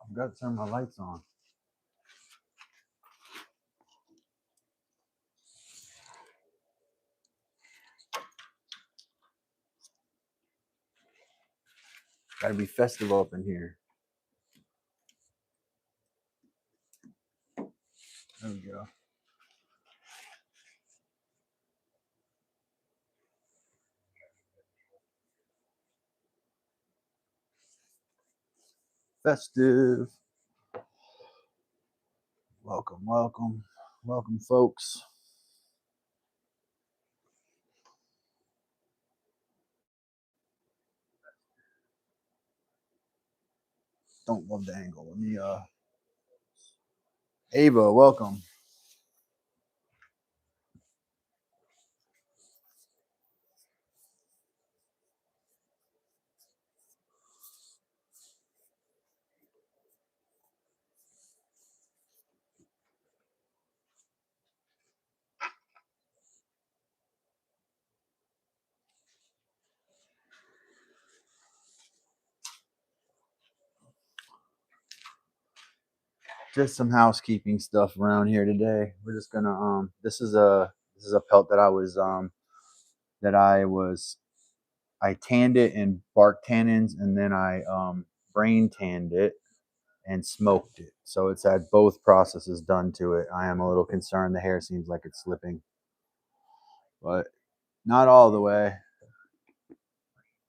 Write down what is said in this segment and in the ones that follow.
I've got to turn my lights on. Gotta be festive up in here. There we go. Festive. Welcome, welcome, welcome, folks. Don't love the angle. Let me Ava, welcome. Just some housekeeping stuff around here today. We're just gonna this is a pelt that I tanned it in bark tannins, and then I brain tanned it and smoked it. So it's had both processes done to it. I am a little concerned the hair seems like it's slipping, but not all the way.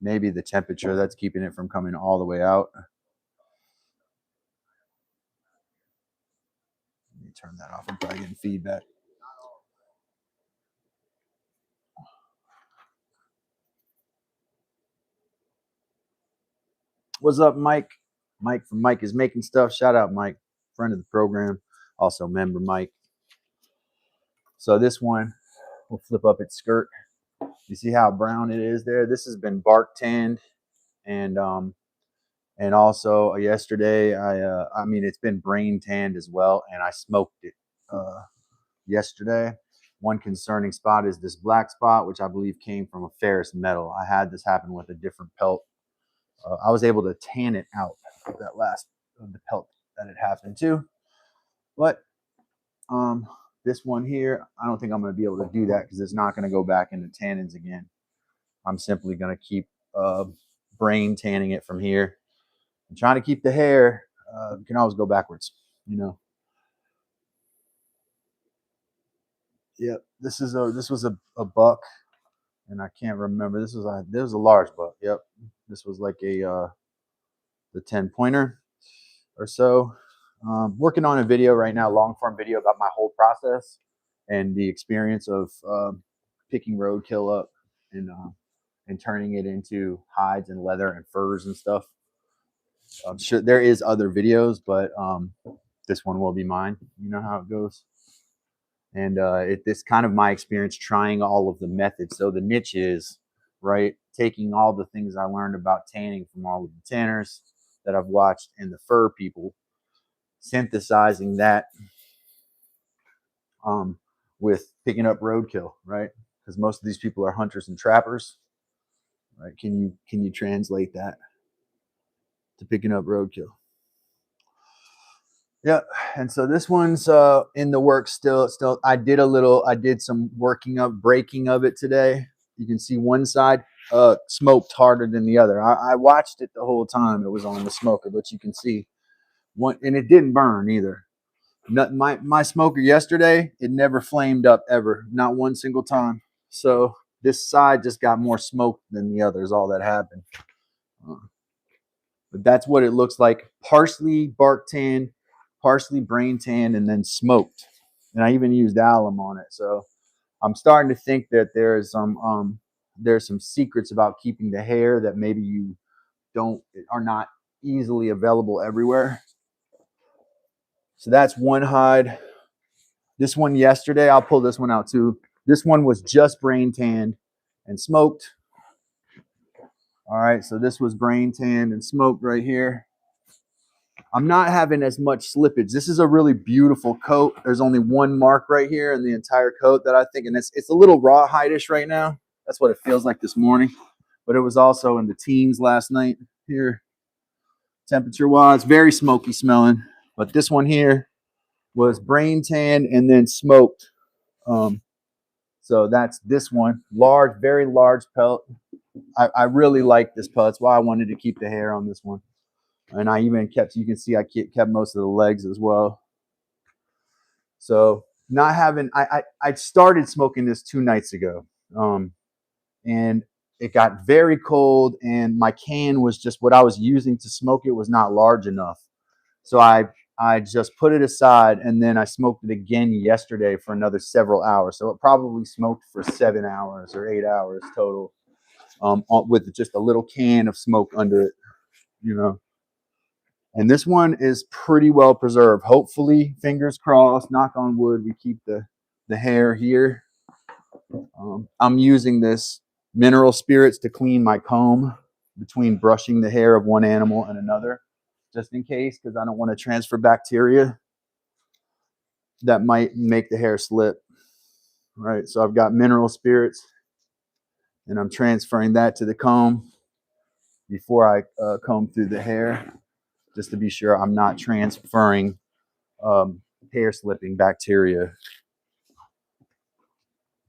Maybe the temperature that's keeping it from coming all the way out. Let me turn that off. I'm probably getting feedback. What's up, Mike? Mike from Mike is Making Stuff. Shout out, Mike, friend of the program, also member Mike. So this one, we'll flip up its skirt. You see how brown it is there? This has been bark tanned, and also yesterday I mean it's been brain tanned as well, and I smoked it yesterday. One concerning spot is this black spot, which I believe came from a ferrous metal. I had this happen with a different pelt. I was able to tan it out of that last of the pelt that it happened to, but this one here, I don't think I'm going to be able to do that because it's not going to go back into tannins again. I'm simply going to keep brain tanning it from here. I'm trying to keep the hair. You can always go backwards, you know. Yep, this was a buck, and I can't remember. This was a large buck. Yep, this was like a the 10 pointer or so. Working on a video right now, long form video about my whole process and the experience of picking roadkill up and turning it into hides and leather and furs and stuff. I'm sure there is other videos, but this one will be mine. You know how it goes. And it's kind of my experience trying all of the methods. So the niche is, right, taking all the things I learned about tanning from all of the tanners that I've watched and the fur people, synthesizing that with picking up roadkill, right? Because most of these people are hunters and trappers, right? Can you translate that to picking up roadkill? Yeah, and so this one's in the works still. I did some breaking of it today. You can see one side smoked harder than the other. I watched it the whole time it was on the smoker, but you can see one, and it didn't burn either. My smoker yesterday, it never flamed up ever, not one single time. So this side just got more smoke than the others. All that happened. But that's what it looks like. Partially bark tan, partially brain tan, and then smoked. And I even used alum on it. So I'm starting to think that there's some secrets about keeping the hair that maybe you are not easily available everywhere. So that's one hide. This one yesterday, I'll pull this one out too. This one was just brain tanned and smoked. All right, so this was brain tanned and smoked right here. I'm not having as much slippage. This is a really beautiful coat. There's only one mark right here in the entire coat that I think, and it's a little rawhide-ish right now. That's what it feels like this morning. But it was also in the teens last night here. temperature wise. Very smoky smelling. But this one here was brain tan and then smoked. So that's this one. Large, very large pelt. I really like this pelt. That's why I wanted to keep the hair on this one. And I even kept, you can see I kept most of the legs as well. So not having, I started smoking this 2 nights ago. And it got very cold and my can was just what I was using to smoke it was not large enough. So I just put it aside and then I smoked it again yesterday for another several hours. So it probably smoked for 7 hours or 8 hours total, with just a little can of smoke under it, you know. And this one is pretty well preserved. Hopefully, fingers crossed, knock on wood, we keep the hair here. I'm using this mineral spirits to clean my comb between brushing the hair of one animal and another, just in case, because I don't want to transfer bacteria that might make the hair slip. Right, so I've got mineral spirits and I'm transferring that to the comb before I comb through the hair, just to be sure I'm not transferring hair slipping bacteria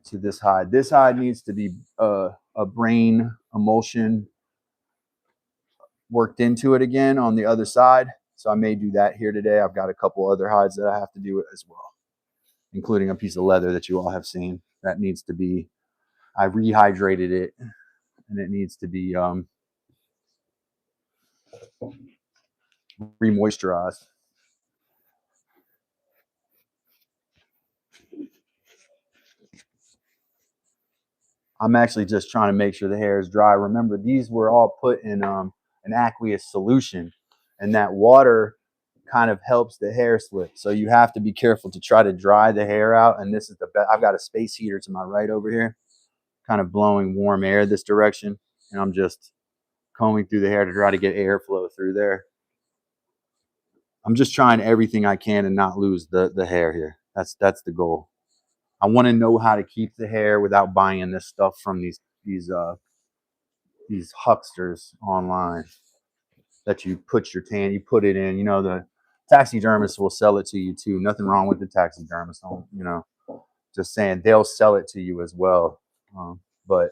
to this hide. This hide needs to be a brain emulsion worked into it again on the other side. So I may do that here today. I've got a couple other hides that I have to do it as well, including a piece of leather that you all have seen. That needs to be, I rehydrated it and it needs to be re-moisturized. I'm actually just trying to make sure the hair is dry. Remember, these were all put in an aqueous solution, and that water kind of helps the hair slip. So you have to be careful to try to dry the hair out. And this is the best. I've got a space heater to my right over here, kind of blowing warm air this direction, and I'm just combing through the hair to try to get airflow through there. I'm just trying everything I can to not lose the hair here. That's the goal. I want to know how to keep the hair without buying this stuff from these hucksters online that you put your tan, you put it in. You know, the taxidermist will sell it to you too. Nothing wrong with the taxidermist. You know, just saying they'll sell it to you as well. But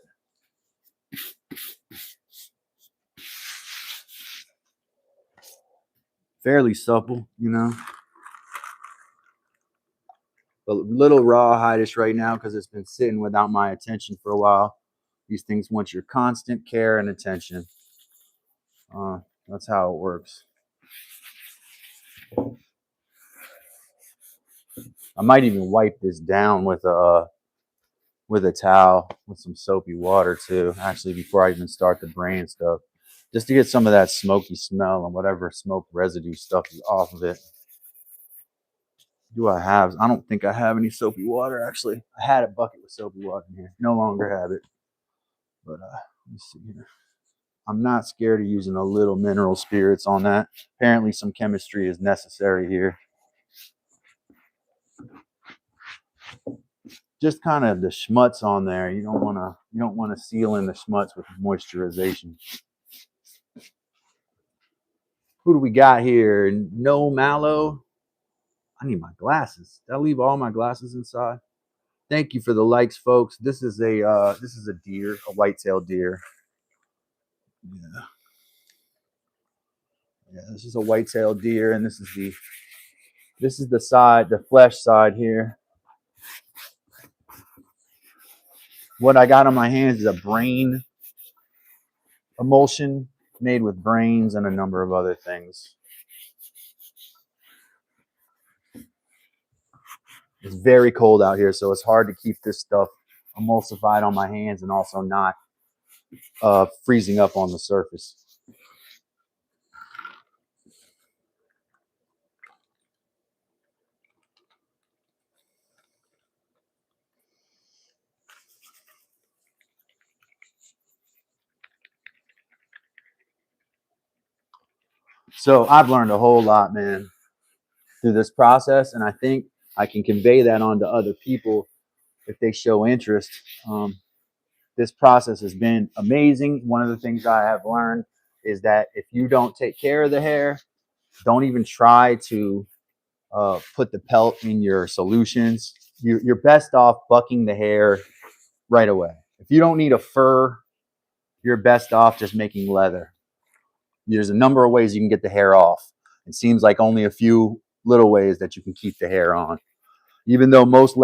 fairly supple, you know. But a little raw hide-ish right now because it's been sitting without my attention for a while. These things want your constant care and attention. That's how it works. I might even wipe this down with a towel with some soapy water too, actually, before I even start the brain stuff, just to get some of that smoky smell and whatever smoke residue stuff is off of it. Do I have? I don't think I have any soapy water, actually. I had a bucket with soapy water in here. No longer have it. But let me see here. I'm not scared of using a little mineral spirits on that. Apparently some chemistry is necessary here. Just kind of the schmutz on there. You don't want to seal in the schmutz with moisturization. Who do we got here? No mallow. I need my glasses. Did I leave all my glasses inside? Thank you for the likes, folks. This is a deer, a white-tailed deer. Yeah. Yeah, this is a white-tailed deer, and this is the side, the flesh side here. What I got on my hands is a brain emulsion made with brains and a number of other things. It's very cold out here, so it's hard to keep this stuff emulsified on my hands and also not freezing up on the surface. So I've learned a whole lot, man, through this process, and I think I can convey that on to other people if they show interest. This process has been amazing. One of the things I have learned is that if you don't take care of the hair, don't even try to put the pelt in your solutions. You're best off bucking the hair right away. If you don't need a fur, you're best off just making leather. There's a number of ways you can get the hair off. It seems like only a few little ways that you can keep the hair on. Even though most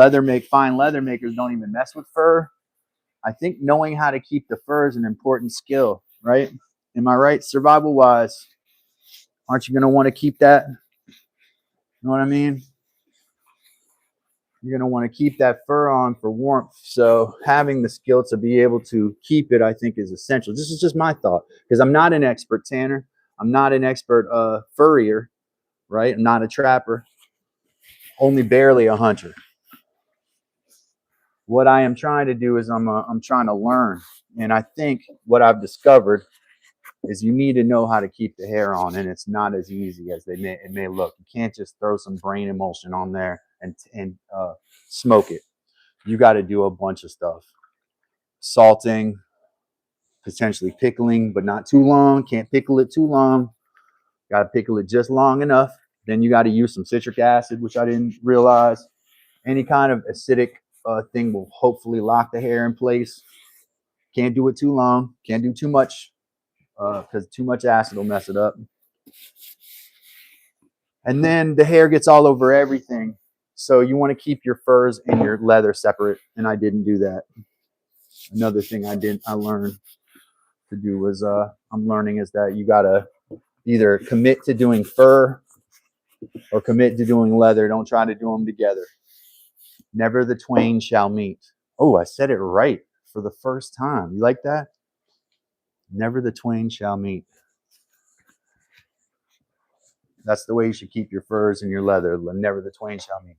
fine leather makers don't even mess with fur, I think knowing how to keep the fur is an important skill, right? Am I right? Survival wise, aren't you going to want to keep that? You know what I mean? You're going to want to keep that fur on for warmth. So having the skill to be able to keep it, I think, is essential. This is just my thought, because I'm not an expert tanner. I'm not an expert furrier, right? I'm not a trapper, only barely a hunter. What I am trying to do is I'm trying to learn. And I think what I've discovered is you need to know how to keep the hair on, and it's not as easy as it may look. You can't just throw some brain emulsion on there and smoke it. You got to do a bunch of stuff. Salting, potentially pickling, but not too long. Can't pickle it too long. Got to pickle it just long enough. Then you got to use some citric acid, which I didn't realize. Any kind of acidic thing will hopefully lock the hair in place. Can't do it too long. Can't do too much, because too much acid will mess it up. And then the hair gets all over everything. So you want to keep your furs and your leather separate, and I didn't do that. Another thing I learned to do was I'm learning is that you gotta either commit to doing fur or commit to doing leather. Don't try to do them together. Never the twain shall meet. Oh, I said it right for the first time. You like that? Never the twain shall meet. That's the way you should keep your furs and your leather. Never the twain shall meet.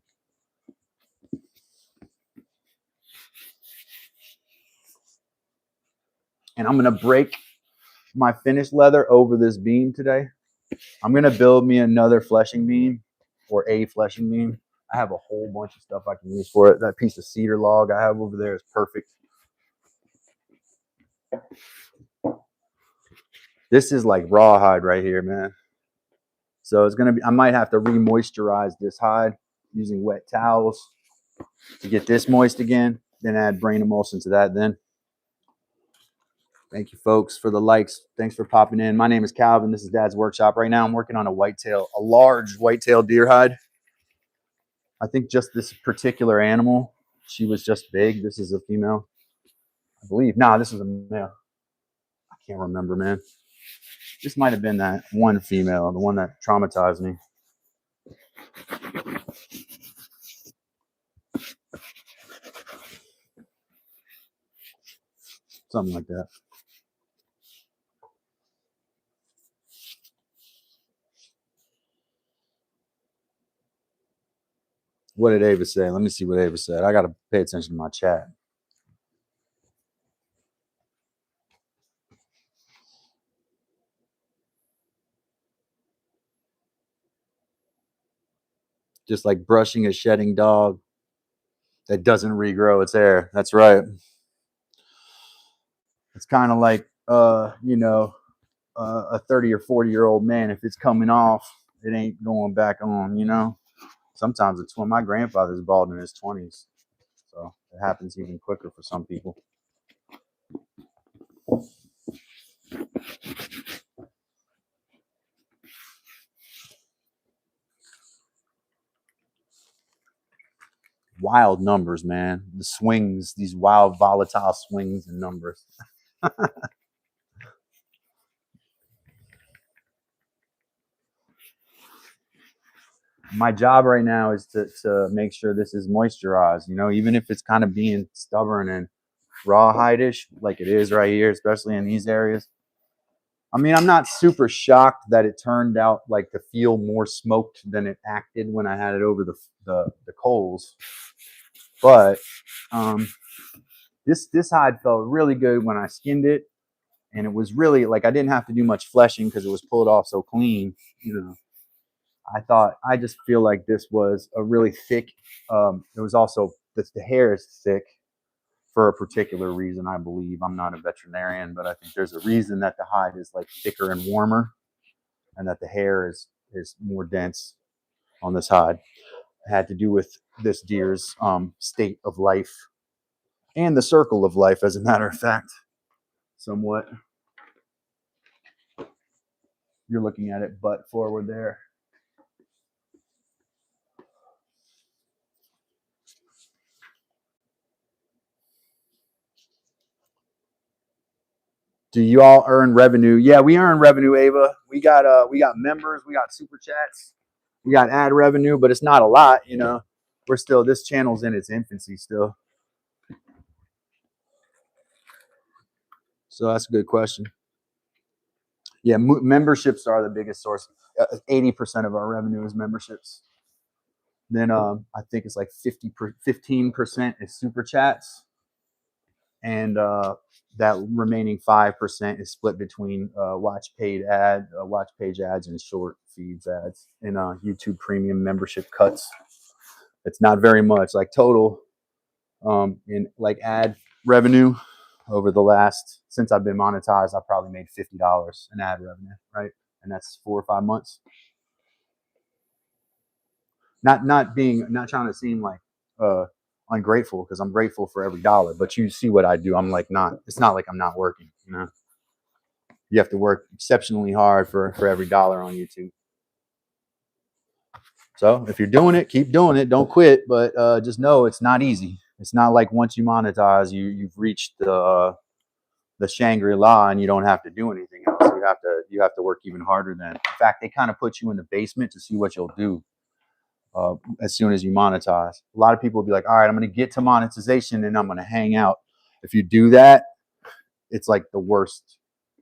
And I'm going to break my finished leather over this beam today. I'm going to build me another fleshing beam, or a fleshing beam. I have a whole bunch of stuff I can use for it. That piece of cedar log I have over there is perfect. This is like rawhide right here, man. So it's going to be, I might have to re-moisturize this hide using wet towels to get this moist again, then add brain emulsion to that then. Thank you, folks, for the likes. Thanks for popping in. My name is Calvin. This is Dad's Workshop. Right now I'm working on a large whitetail deer hide. I think just this particular animal, she was just big. This is a female, I believe. Nah, this is a male. I can't remember, man. This might have been that one female, the one that traumatized me. Something like that. What did Ava say? Let me see what Ava said. I got to pay attention to my chat. Just like brushing a shedding dog that doesn't regrow its hair. That's right. It's kind of like, a 30 or 40-year-old man. If it's coming off, it ain't going back on, you know? Sometimes it's when my grandfather's bald in his 20s. So it happens even quicker for some people. Wild numbers, man. The swings, these wild, volatile swings in numbers. My job right now is to make sure this is moisturized, you know, even if it's kind of being stubborn and rawhide-ish like it is right here, especially in these areas. I mean, I'm not super shocked that it turned out like to feel more smoked than it acted when I had it over the coals. But this hide felt really good when I skinned it, and it was really like I didn't have to do much fleshing because it was pulled off so clean. You know, I just feel like this was a really thick. It was also the hair is thick, for a particular reason, I believe. I'm not a veterinarian, but I think there's a reason that the hide is like thicker and warmer, and that the hair is more dense on this hide. It had to do with this deer's state of life and the circle of life, as a matter of fact, somewhat. You're looking at it butt forward there. Do you all earn revenue? Yeah, we earn revenue, Ava. We got members, we got super chats, we got ad revenue, but it's not a lot, you know. We're still, this channel's in its infancy still. So that's a good question. Yeah, memberships are the biggest source. 80% of our revenue is memberships. Then I think it's like 15% is super chats, and that remaining 5% is split between watch page ads and short feeds ads and YouTube premium membership cuts. It's not very much. Like total in like ad revenue over the last, since I've been monetized, I've probably made $50 in ad revenue, right? And that's 4 or 5 months. Not trying to seem like ungrateful, because I'm grateful for every dollar, but you see what I do. I'm like, it's not like I'm not working, you know. You have to work exceptionally hard for every dollar on YouTube. So if you're doing it, keep doing it. Don't quit, but just know it's not easy. It's not like once you monetize, you've reached the Shangri-La and you don't have to do anything else. You have to work even harder then. In fact, they kind of put you in the basement to see what you'll do as soon as you monetize. A lot of people will be like, all right, I'm going to get to monetization and I'm going to hang out. If you do that, it's like the worst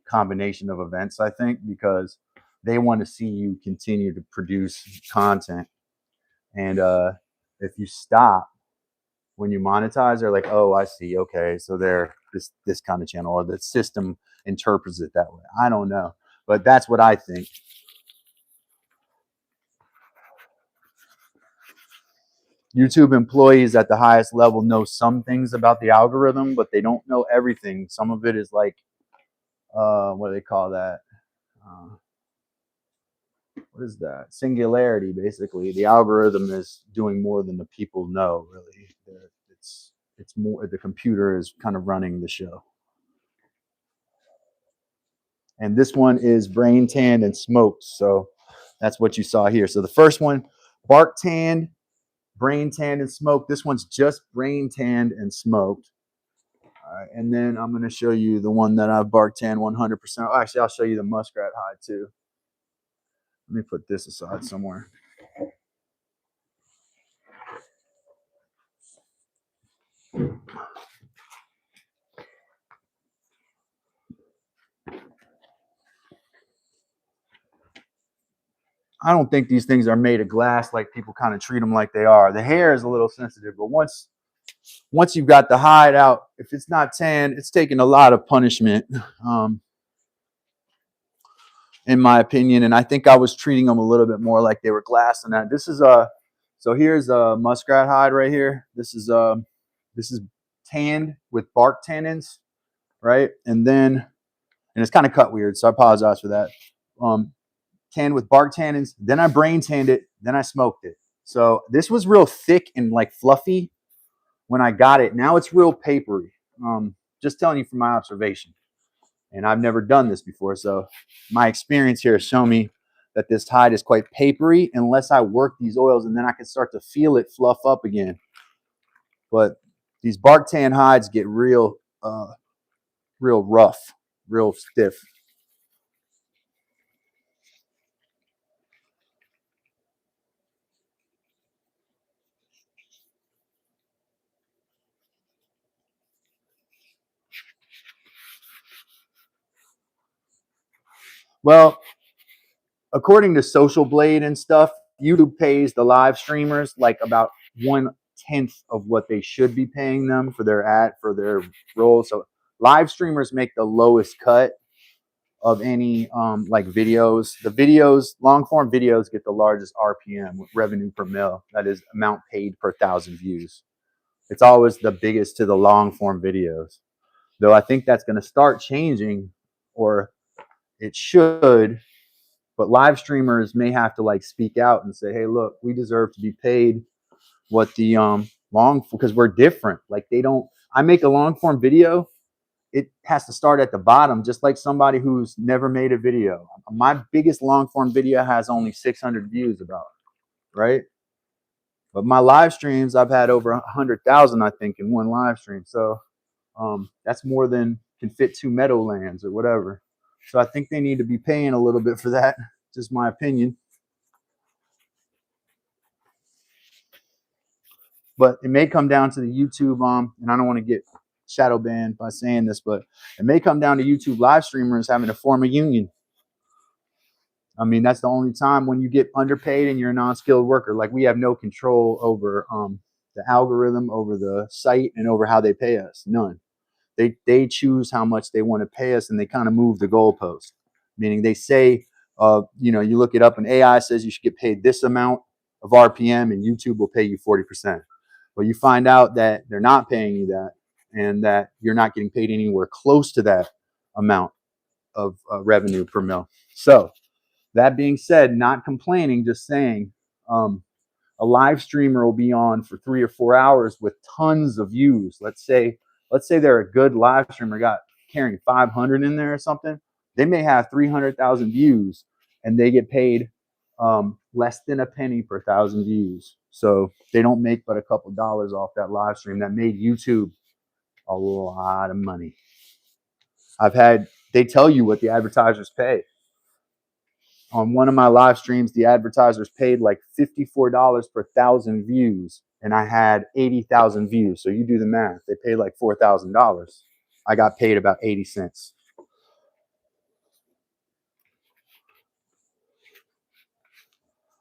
combination of events, I think, because they want to see you continue to produce content. And if you stop when you monetize, they're like, oh, I see. Okay, so they're this kind of channel, or the system interprets it that way. I don't know, but that's what I think. YouTube employees at the highest level know some things about the algorithm, but they don't know everything. Some of it is like, what do they call that? What is that? Singularity, basically. The algorithm is doing more than the people know, really. It's more, the computer is kind of running the show. And this one is brain tanned and smoked. So that's what you saw here. So the first one, bark tanned, brain tanned and smoked. This one's just brain tanned and smoked. All right, and then I'm going to show you the one that I've bark tanned 100%. Oh, actually, I'll show you the muskrat hide too. Let me put this aside somewhere. I don't think these things are made of glass like people kind of treat them like they are. The hair is a little sensitive, but once you've got the hide out, if it's not tan, it's taking a lot of punishment, in my opinion. And I think I was treating them a little bit more like they were glass than that. This is so here's a muskrat hide right here. This is tanned with bark tannins, right? And it's kind of cut weird, so I apologize for that. Tanned with bark tannins, then I brain tanned it, then I smoked it. So this was real thick and like fluffy when I got it. Now it's real papery. Just telling you from my observation. And I've never done this before, so my experience here has shown me that this hide is quite papery unless I work these oils, and then I can start to feel it fluff up again. But these bark tan hides get real rough, real stiff. Well, according to Social Blade and stuff, YouTube pays the live streamers like about 1/10 of what they should be paying them for their role. So live streamers make the lowest cut of any like videos. The videos, long form videos, get the largest RPM, revenue per mil. That is amount paid per 1,000 views. It's always the biggest to the long form videos. Though I think that's going to start changing, or it should, but live streamers may have to like speak out and say, hey, look, we deserve to be paid what the long, because we're different. Like they don't, I make a long form video, it has to start at the bottom, just like somebody who's never made a video. My biggest long form video has only 600 views about, right? But my live streams, I've had over 100,000, I think, in one live stream. So that's more than can fit 2 Meadowlands or whatever. So I think they need to be paying a little bit for that. Just my opinion. But it may come down to the YouTube, and I don't want to get shadow banned by saying this, but it may come down to YouTube live streamers having to form a union. I mean, that's the only time when you get underpaid and you're a non-skilled worker. Like we have no control over the algorithm, over the site, and over how they pay us. None. They choose how much they want to pay us, and they kind of move the goalpost. Meaning they say, you know, you look it up, and AI says you should get paid this amount of RPM, and YouTube will pay you 40%. But you find out that they're not paying you that, and that you're not getting paid anywhere close to that amount of revenue per mil. So that being said, not complaining, just saying, a live streamer will be on for 3 or 4 hours with tons of views. Let's say they're a good live streamer, got carrying 500 in there or something. They may have 300,000 views, and they get paid less than a penny per 1,000 views. So they don't make but a couple dollars off that live stream that made YouTube a lot of money. They tell you what the advertisers pay. On one of my live streams, the advertisers paid like $54 per 1,000 views, and I had 80,000 views. So you do the math. They paid like $4,000. I got paid about 80 cents.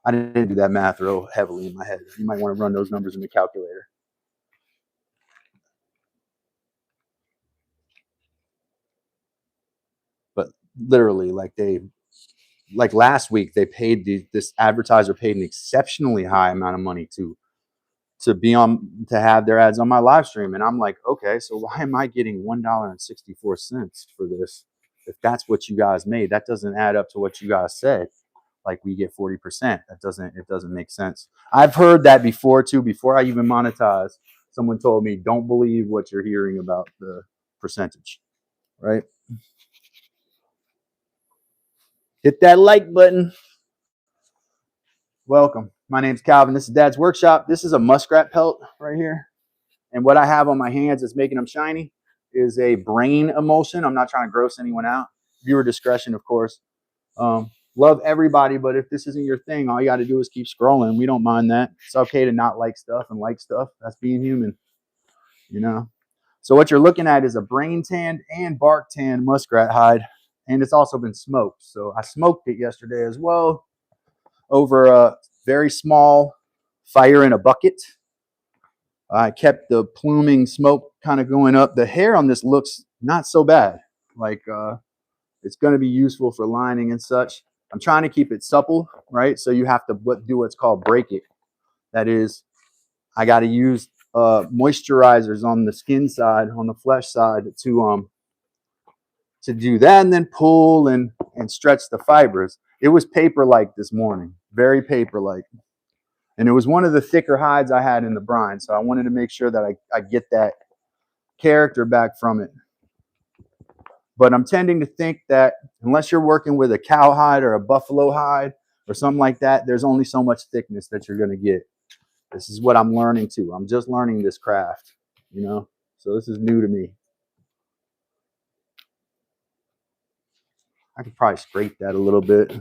I didn't do that math real heavily in my head. You might want to run those numbers in the calculator. But literally, like last week, they paid this advertiser paid an exceptionally high amount of money to be on, to have their ads on my live stream. And I'm like, okay, so why am I getting $1.64 for this? If that's what you guys made, that doesn't add up to what you guys said. Like we get 40%. It doesn't make sense. I've heard that before too. Before I even monetize, someone told me, don't believe what you're hearing about the percentage, right? Hit that like button. Welcome. My name's Calvin. This is Dad's Workshop. This is a muskrat pelt right here. And what I have on my hands that's making them shiny is a brain emulsion. I'm not trying to gross anyone out. Viewer discretion, of course. Love everybody, but if this isn't your thing, all you got to do is keep scrolling. We don't mind that. It's okay to not like stuff and like stuff. That's being human, you know. So what you're looking at is a brain tanned and bark tanned muskrat hide, and it's also been smoked. So I smoked it yesterday as well over a very small fire in a bucket. I kept the pluming smoke kind of going up. The hair on this looks not so bad. Like it's going to be useful for lining and such. I'm trying to keep it supple, right? So you have to do what's called break it. That is, I got to use moisturizers on the skin side, on the flesh side, to do that, and then pull and stretch the fibers. It was paper-like this morning, very paper-like. And it was one of the thicker hides I had in the brine. So I wanted to make sure that I get that character back from it. But I'm tending to think that unless you're working with a cow hide or a buffalo hide or something like that, there's only so much thickness that you're going to get. This is what I'm learning too. I'm just learning this craft, you know? So this is new to me. I could probably scrape that a little bit.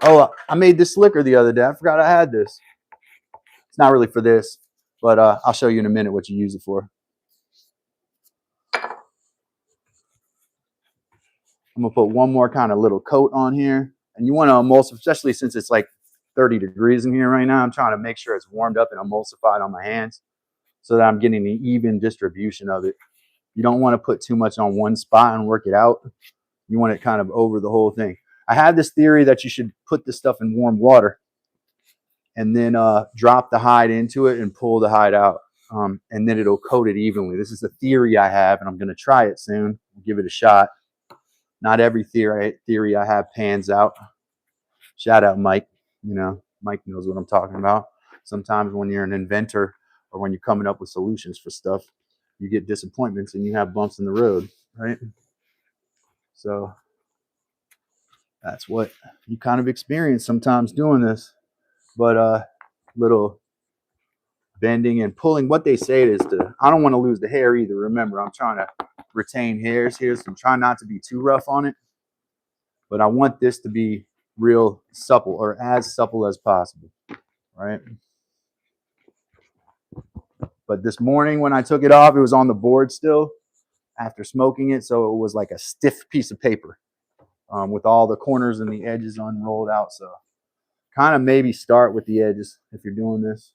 Oh, I made this slicker the other day. I forgot I had this. It's not really for this, but I'll show you in a minute what you use it for. I'm gonna put one more kind of little coat on here, and you want to emulsify, especially since it's like 30 degrees in here right now. I'm trying to make sure it's warmed up and emulsified on my hands so that I'm getting the even distribution of it. You don't want to put too much on one spot and work it out. You want it kind of over the whole thing. I have this theory that you should put this stuff in warm water and then drop the hide into it and pull the hide out. And then it'll coat it evenly. This is a theory I have, and I'm going to try it soon. Give it a shot. Not every theory I have pans out. Shout out Mike. You know, Mike knows what I'm talking about. Sometimes when you're an inventor or when you're coming up with solutions for stuff, you get disappointments and you have bumps in the road, right? So that's what you kind of experience sometimes doing this. But little bending and pulling. What they say is I don't want to lose the hair either. Remember, I'm trying to retain hairs here, so I'm trying not to be too rough on it. But I want this to be real supple, or as supple as possible, right? But this morning when I took it off, it was on the board still after smoking it, so it was like a stiff piece of paper with all the corners and the edges unrolled out. So kind of maybe start with the edges if you're doing this.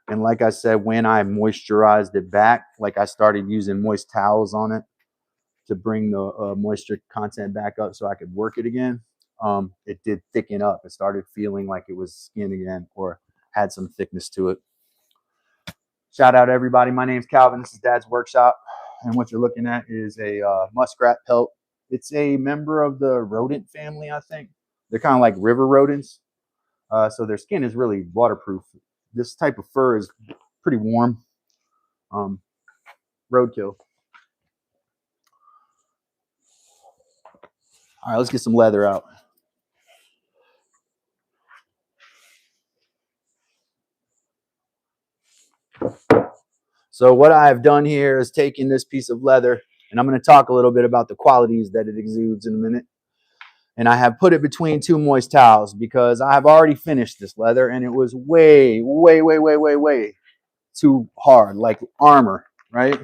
And like I said, when I moisturized it back, like I started using moist towels on it to bring the moisture content back up so I could work it again, it did thicken up. It started feeling like it was skin again, or had some thickness to it. Shout out everybody. My name's Calvin. This is Dad's Workshop. And what you're looking at is a muskrat pelt. It's a member of the rodent family, I think. They're kind of like river rodents. So their skin is really waterproof. This type of fur is pretty warm. Roadkill. All right, let's get some leather out. So what I've done here is taking this piece of leather, and I'm going to talk a little bit about the qualities that it exudes in a minute. And I have put it between two moist towels because I have already finished this leather, and it was way too hard, like armor, right?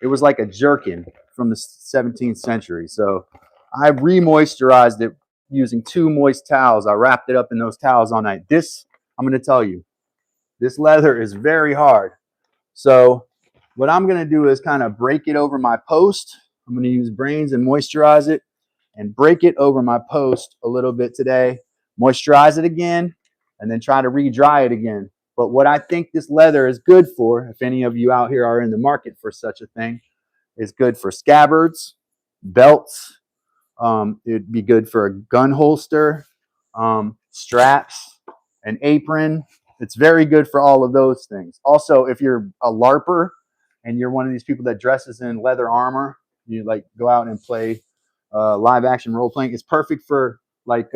It was like a jerkin from the 17th century. So I re-moisturized it using two moist towels. I wrapped it up in those towels all night. This, I'm going to tell you, this leather is very hard. So what I'm going to do is kind of break it over my post. I'm going to use brains and moisturize it and break it over my post a little bit today. Moisturize it again and then try to re-dry it again. But what I think this leather is good for, if any of you out here are in the market for such a thing, is good for scabbards, belts. It'd be good for a gun holster, straps, an apron. It's very good for all of those things. Also, if you're a LARPer and you're one of these people that dresses in leather armor, you like go out and play live action role playing. It's perfect for like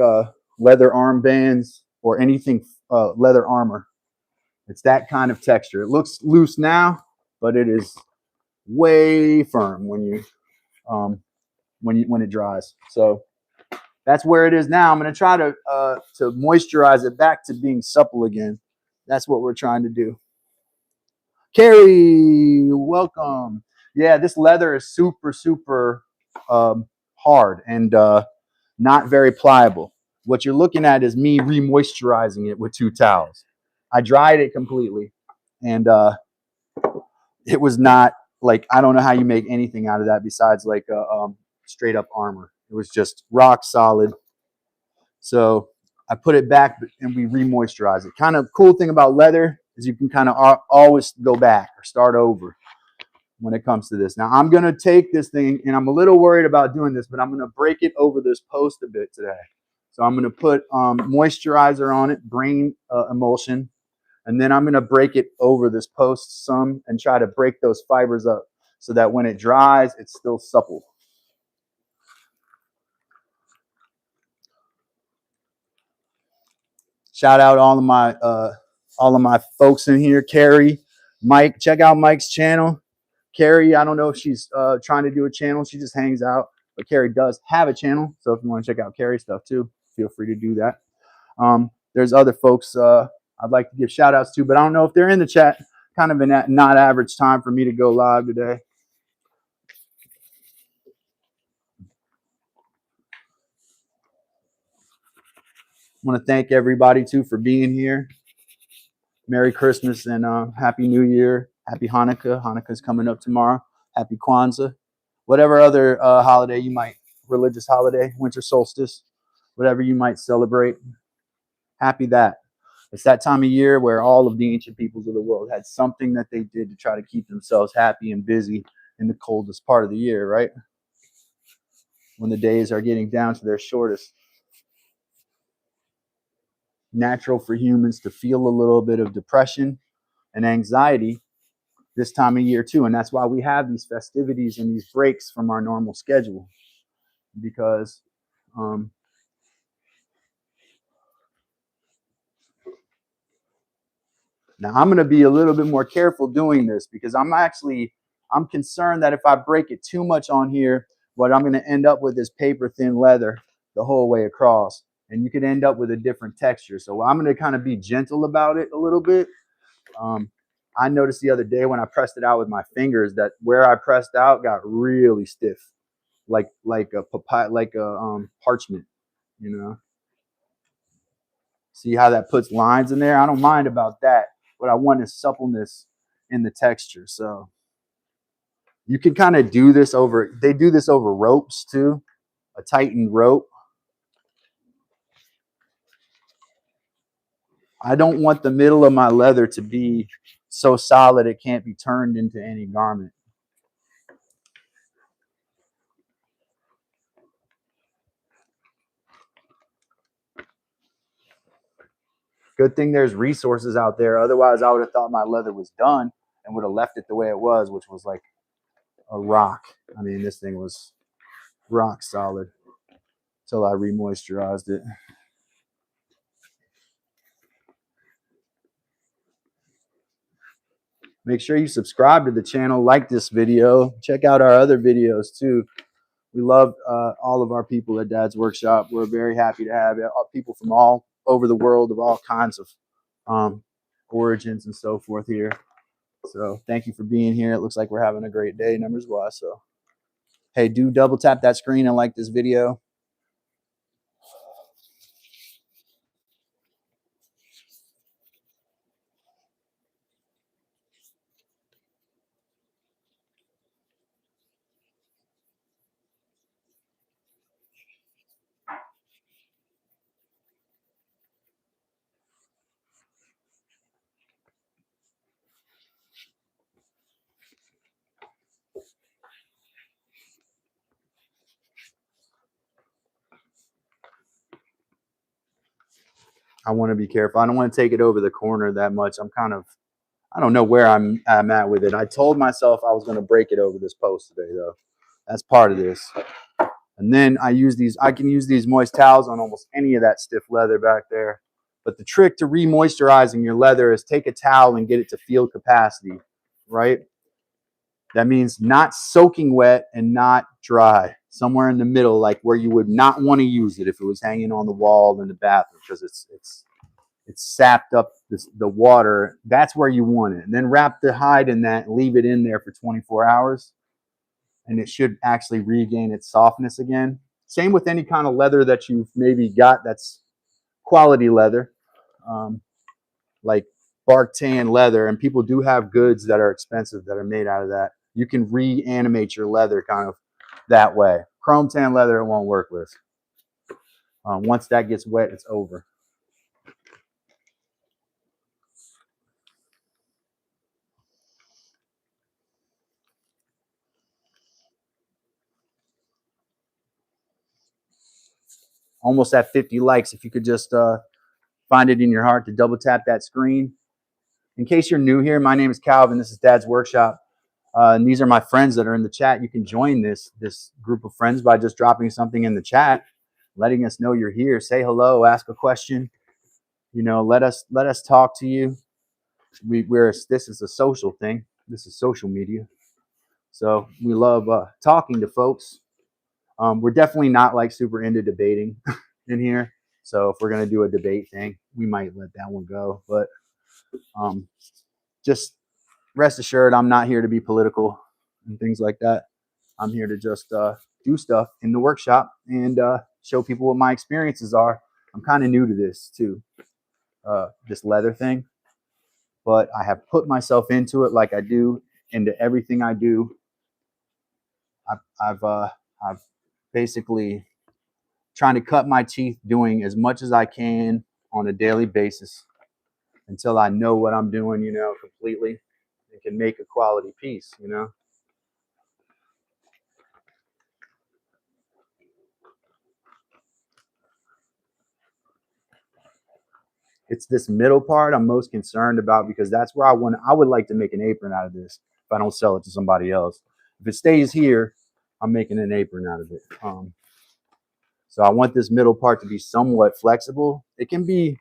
leather armbands or anything leather armor. It's that kind of texture. It looks loose now, but it is way firm when it dries. So that's where it is now. I'm going to try to moisturize it back to being supple again. That's what we're trying to do. Carrie, welcome. Yeah, this leather is super hard and not very pliable. What you're looking at is me re-moisturizing it with two towels. I dried it completely, and it was not like, I don't know how you make anything out of that besides like straight up armor. It was just rock solid. So I put it back and we re-moisturize it. Kind of cool thing about leather is you can kind of always go back or start over when it comes to this. Now I'm going to take this thing, and I'm a little worried about doing this, but I'm going to break it over this post a bit today. So I'm going to put moisturizer on it, brain emulsion, and then I'm going to break it over this post some and try to break those fibers up so that when it dries, it's still supple. Shout out all of my folks in here. Carrie, Mike, check out Mike's channel. Carrie, I don't know if she's trying to do a channel. She just hangs out. But Carrie does have a channel. So if you want to check out Carrie's stuff too, feel free to do that. There's other folks I'd like to give shout outs to, but I don't know if they're in the chat. Kind of in that not average time for me to go live today. I want to thank everybody too for being here. Merry Christmas and Happy New Year. Happy Hanukkah. Hanukkah's coming up tomorrow. Happy Kwanzaa. whatever other holiday you might, religious holiday, winter solstice, whatever you might celebrate. Happy that. It's that time of year where all of the ancient peoples of the world had something that they did to try to keep themselves happy and busy in the coldest part of the year, right? When the days are getting down to their shortest. Natural for humans to feel a little bit of depression and anxiety this time of year too. And that's why we have these festivities and these breaks from our normal schedule. Because now I'm going to be a little bit more careful doing this because I'm concerned that if I break it too much on here, what I'm going to end up with is paper thin leather the whole way across, and you could end up with a different texture. So I'm going to kind of be gentle about it a little bit. I noticed the other day when I pressed it out with my fingers that where I pressed out got really stiff, like a papaya, like a parchment, you know. See how that puts lines in there? I don't mind about that. What I want is suppleness in the texture. So you can kind of do this over, they do this over ropes too, a tightened rope. I don't want the middle of my leather to be so solid it can't be turned into any garment. Good thing there's resources out there. Otherwise, I would have thought my leather was done and would have left it the way it was, which was like a rock. I mean, this thing was rock solid until I remoisturized it. Make sure you subscribe to the channel, like this video, check out our other videos too. We love all of our people at Dad's Workshop. We're very happy to have people from all over the world of all kinds of origins and so forth here. So thank you for being here. It looks like we're having a great day numbers wise. So hey, do double tap that screen and like this video. I want to be careful. I don't want to take it over the corner that much. I don't know where I'm at with it. I told myself I was going to break it over this post today though. That's part of this. And then I can use these moist towels on almost any of that stiff leather back there. But the trick to re-moisturizing your leather is take a towel and get it to field capacity, right? That means not soaking wet and not dry. Somewhere in the middle, like where you would not want to use it if it was hanging on the wall in the bathroom because it's sapped up the water. That's where you want it. And then wrap the hide in that and leave it in there for 24 hours. And it should actually regain its softness again. Same with any kind of leather that you've maybe got that's quality leather, like bark tan leather. And people do have goods that are expensive that are made out of that. You can reanimate your leather kind of that way. Chrome tan leather it won't work with. Once that gets wet, it's over. Almost at 50 likes. If you could just find it in your heart to double tap that screen. In case you're new here, my name is Calvin. This is Dad's Workshop. And these are my friends that are in the chat. You can join this group of friends by just dropping something in the chat, letting us know you're here. Say hello, ask a question. You know, let us talk to you. This is a social thing. This is social media. So we love talking to folks. We're definitely not like super into debating in here. So if we're gonna do a debate thing, we might let that one go. But just rest assured, I'm not here to be political and things like that. I'm here to just do stuff in the workshop and show people what my experiences are. I'm kind of new to this too, this leather thing, but I have put myself into it like I do into everything I do. I've basically trying to cut my teeth doing as much as I can on a daily basis until I know what I'm doing, you know, completely and can make a quality piece, you know. It's this middle part I'm most concerned about because that's where I would like to make an apron out of this if I don't sell it to somebody else. If it stays here, I'm making an apron out of it. So I want this middle part to be somewhat flexible. It can be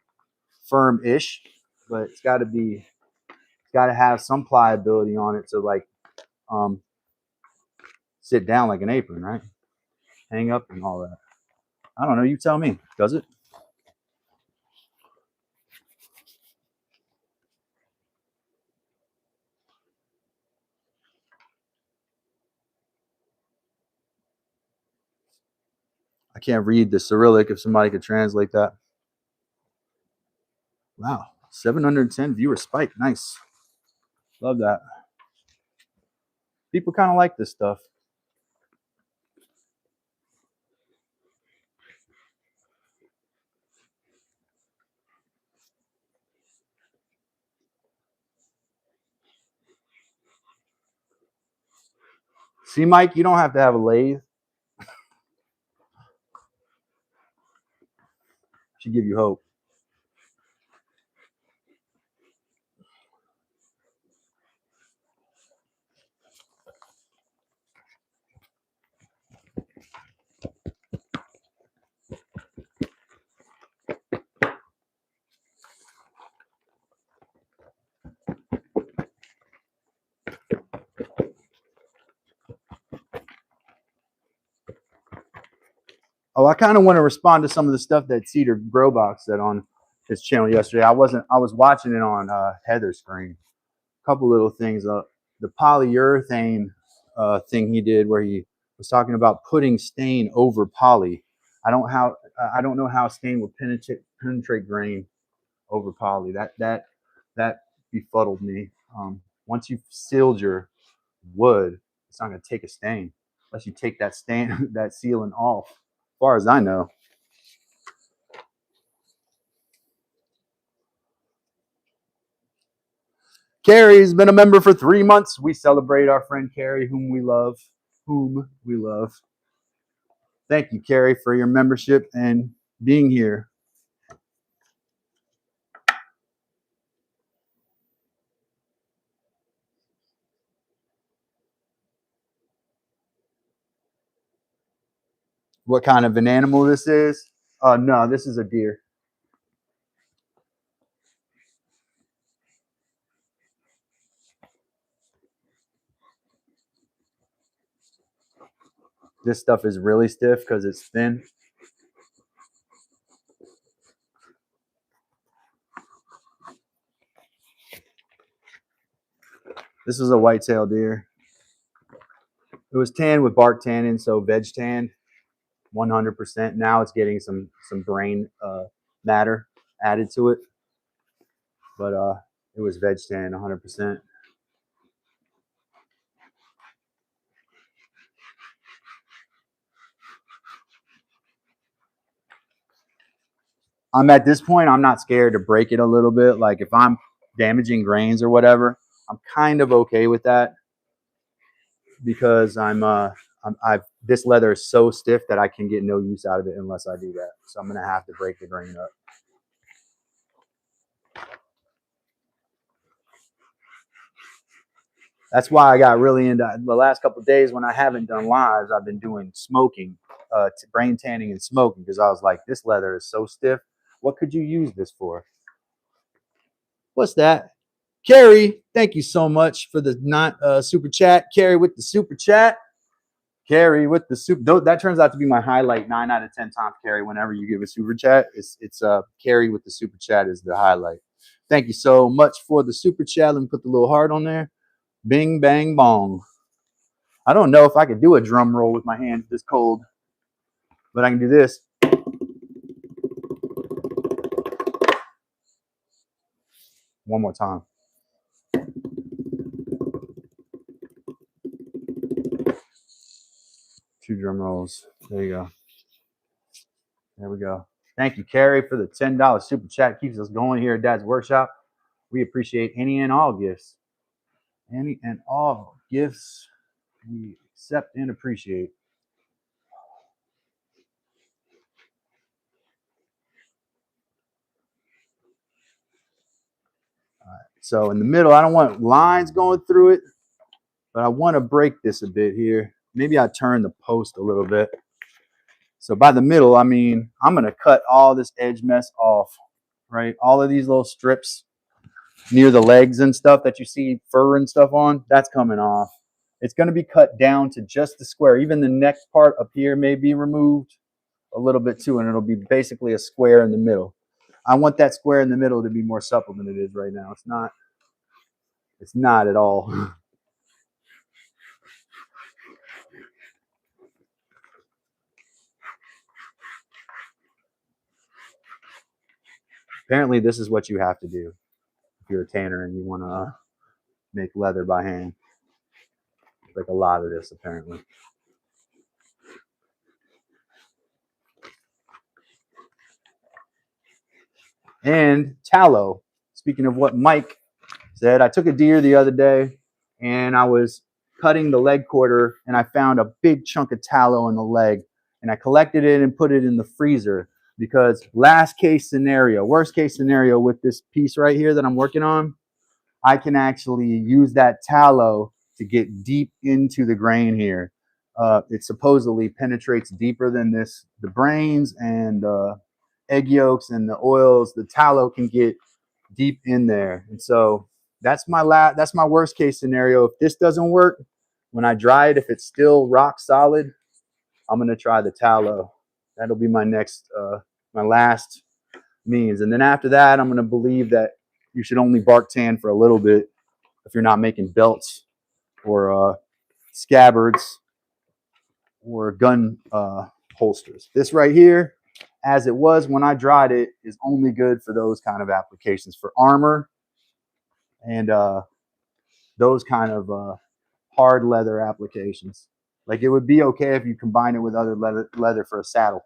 firm-ish, but it's got to have some pliability on it to like um, sit down like an apron, right? Hang up and all that. I don't know. You tell me. Does it? I can't read the Cyrillic. If somebody could translate that. Wow, 710 viewer spike. Nice. Love that. People kind of like this stuff. See, Mike, you don't have to have a lathe. Should give you hope. Oh, I kind of want to respond to some of the stuff that Cedar Growbox said on his channel yesterday. I was watching it on Heather's screen. A couple little things. The polyurethane thing he did where he was talking about putting stain over poly. I don't know how stain will penetrate grain over poly. That befuddled me. Once you've sealed your wood, it's not going to take a stain unless you take that stain that sealant off. As far as I know. Carrie's been a member for 3 months. We celebrate our friend Carrie, whom we love. Whom we love. Thank you, Carrie, for your membership and being here. What kind of an animal this is? No, this is a deer. This stuff is really stiff because it's thin. This is a whitetail deer. It was tanned with bark tannin, so veg tanned, 100%. Now it's getting some brain matter added to it, but it was veg tanned 100%. I'm at this point, I'm not scared to break it a little bit. Like if I'm damaging grains or whatever, I'm kind of okay with that because this leather is so stiff that I can get no use out of it unless I do that. So I'm gonna have to break the grain up. That's why I got really into the last couple of days when I haven't done lives. I've been doing smoking, brain tanning and smoking because I was like, this leather is so stiff. What could you use this for? What's that? Carrie, thank you so much for the not super chat. Carrie with the super chat. Carrie with the super. That turns out to be my highlight 9 out of 10 times. Carrie, whenever you give a super chat, it's Carrie with the super chat is the highlight. Thank you so much for the super chat. Let me put the little heart on there. Bing bang bong. I don't know if I could do a drum roll with my hands this cold, but I can do this. One more time. 2 drum rolls. There you go. There we go. Thank you, Carrie, for the $10 super chat. Keeps us going here at Dad's Workshop. We appreciate any and all gifts. Any and all gifts we accept and appreciate. All right. So in the middle, I don't want lines going through it, but I want to break this a bit here. Maybe I turn the post a little bit. So by the middle, I mean, I'm going to cut all this edge mess off, right? All of these little strips near the legs and stuff that you see fur and stuff on, that's coming off. It's going to be cut down to just the square. Even the neck part up here may be removed a little bit too, and it'll be basically a square in the middle. I want that square in the middle to be more supple than it is right now. It's not at all. Apparently, this is what you have to do if you're a tanner and you want to make leather by hand. Like a lot of this, apparently. And tallow. Speaking of what Mike said, I took a deer the other day and I was cutting the leg quarter and I found a big chunk of tallow in the leg and I collected it and put it in the freezer because worst case scenario with this piece right here that I'm working on, I can actually use that tallow to get deep into the grain here. It supposedly penetrates deeper than the brains and egg yolks and the oils. The tallow can get deep in there, and so that's my worst case scenario. If this doesn't work, when I dry it, if it's still rock solid, I'm gonna try the tallow. That'll be my next, my last means, and then after that, I'm gonna believe that you should only bark tan for a little bit if you're not making belts or scabbards or gun holsters. This right here, as it was when I dried it, is only good for those kind of applications, for armor and those kind of hard leather applications. Like it would be okay if you combine it with other leather for a saddle.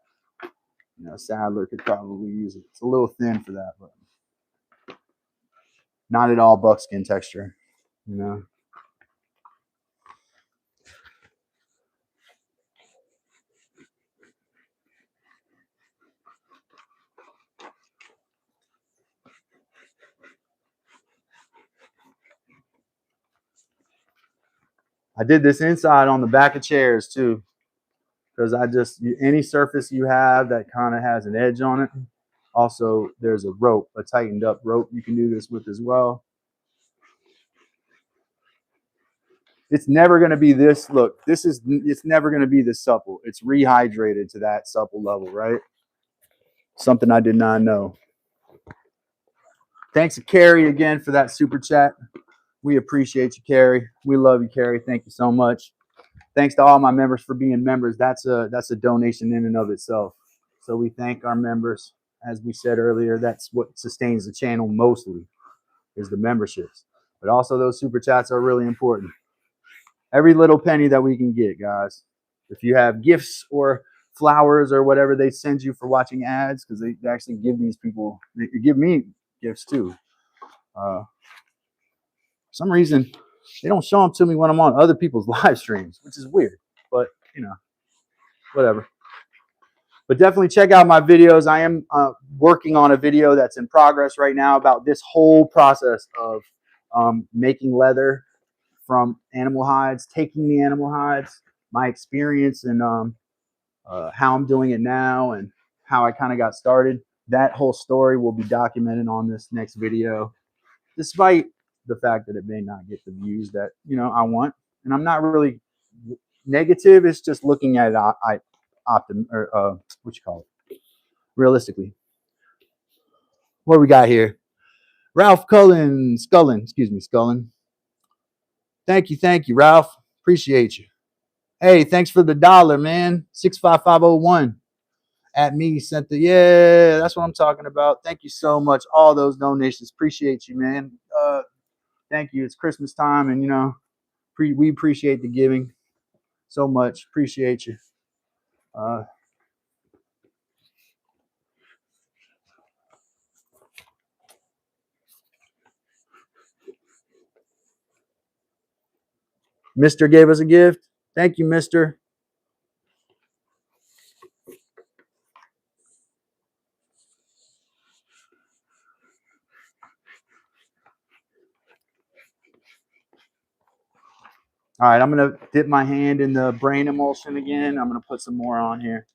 You know, a saddler could probably use it. It's a little thin for that, but not at all buckskin texture, you know. I did this inside on the back of chairs too, because any surface you have that kind of has an edge on it. Also, there's a rope, a tightened up rope you can do this with as well. It's never going to be this. Look, it's never going to be this supple. It's rehydrated to that supple level, right? Something I did not know. Thanks to Carrie again for that super chat. We appreciate you, Carrie. We love you, Carrie. Thank you so much. Thanks to all my members for being members. That's a donation in and of itself. So we thank our members. As we said earlier, that's what sustains the channel mostly, is the memberships. But also those super chats are really important. Every little penny that we can get, guys. If you have gifts or flowers or whatever they send you for watching ads, because they actually give these people, they give me gifts too. For some reason, they don't show them to me when I'm on other people's live streams, which is weird, but you know, whatever. But definitely check out my videos. I am working on a video that's in progress right now about this whole process of making leather from animal hides, taking the animal hides, my experience and how I'm doing it now and how I kind of got started. That whole story will be documented on this next video, despite the fact that it may not get the views that, you know, I want. And I'm not really negative. It's just looking at it what you call it, realistically. What we got here? Ralph Scullin. Thank you, Ralph. Appreciate you. Hey, thanks for the $1, man. 65501 at me sent yeah, that's what I'm talking about. Thank you so much. All those donations. Appreciate you, man. Thank you. It's Christmas time, and you know, we appreciate the giving so much. Appreciate you. Mr. gave us a gift. Thank you, Mr. All right, I'm going to dip my hand in the brain emulsion again. I'm going to put some more on here.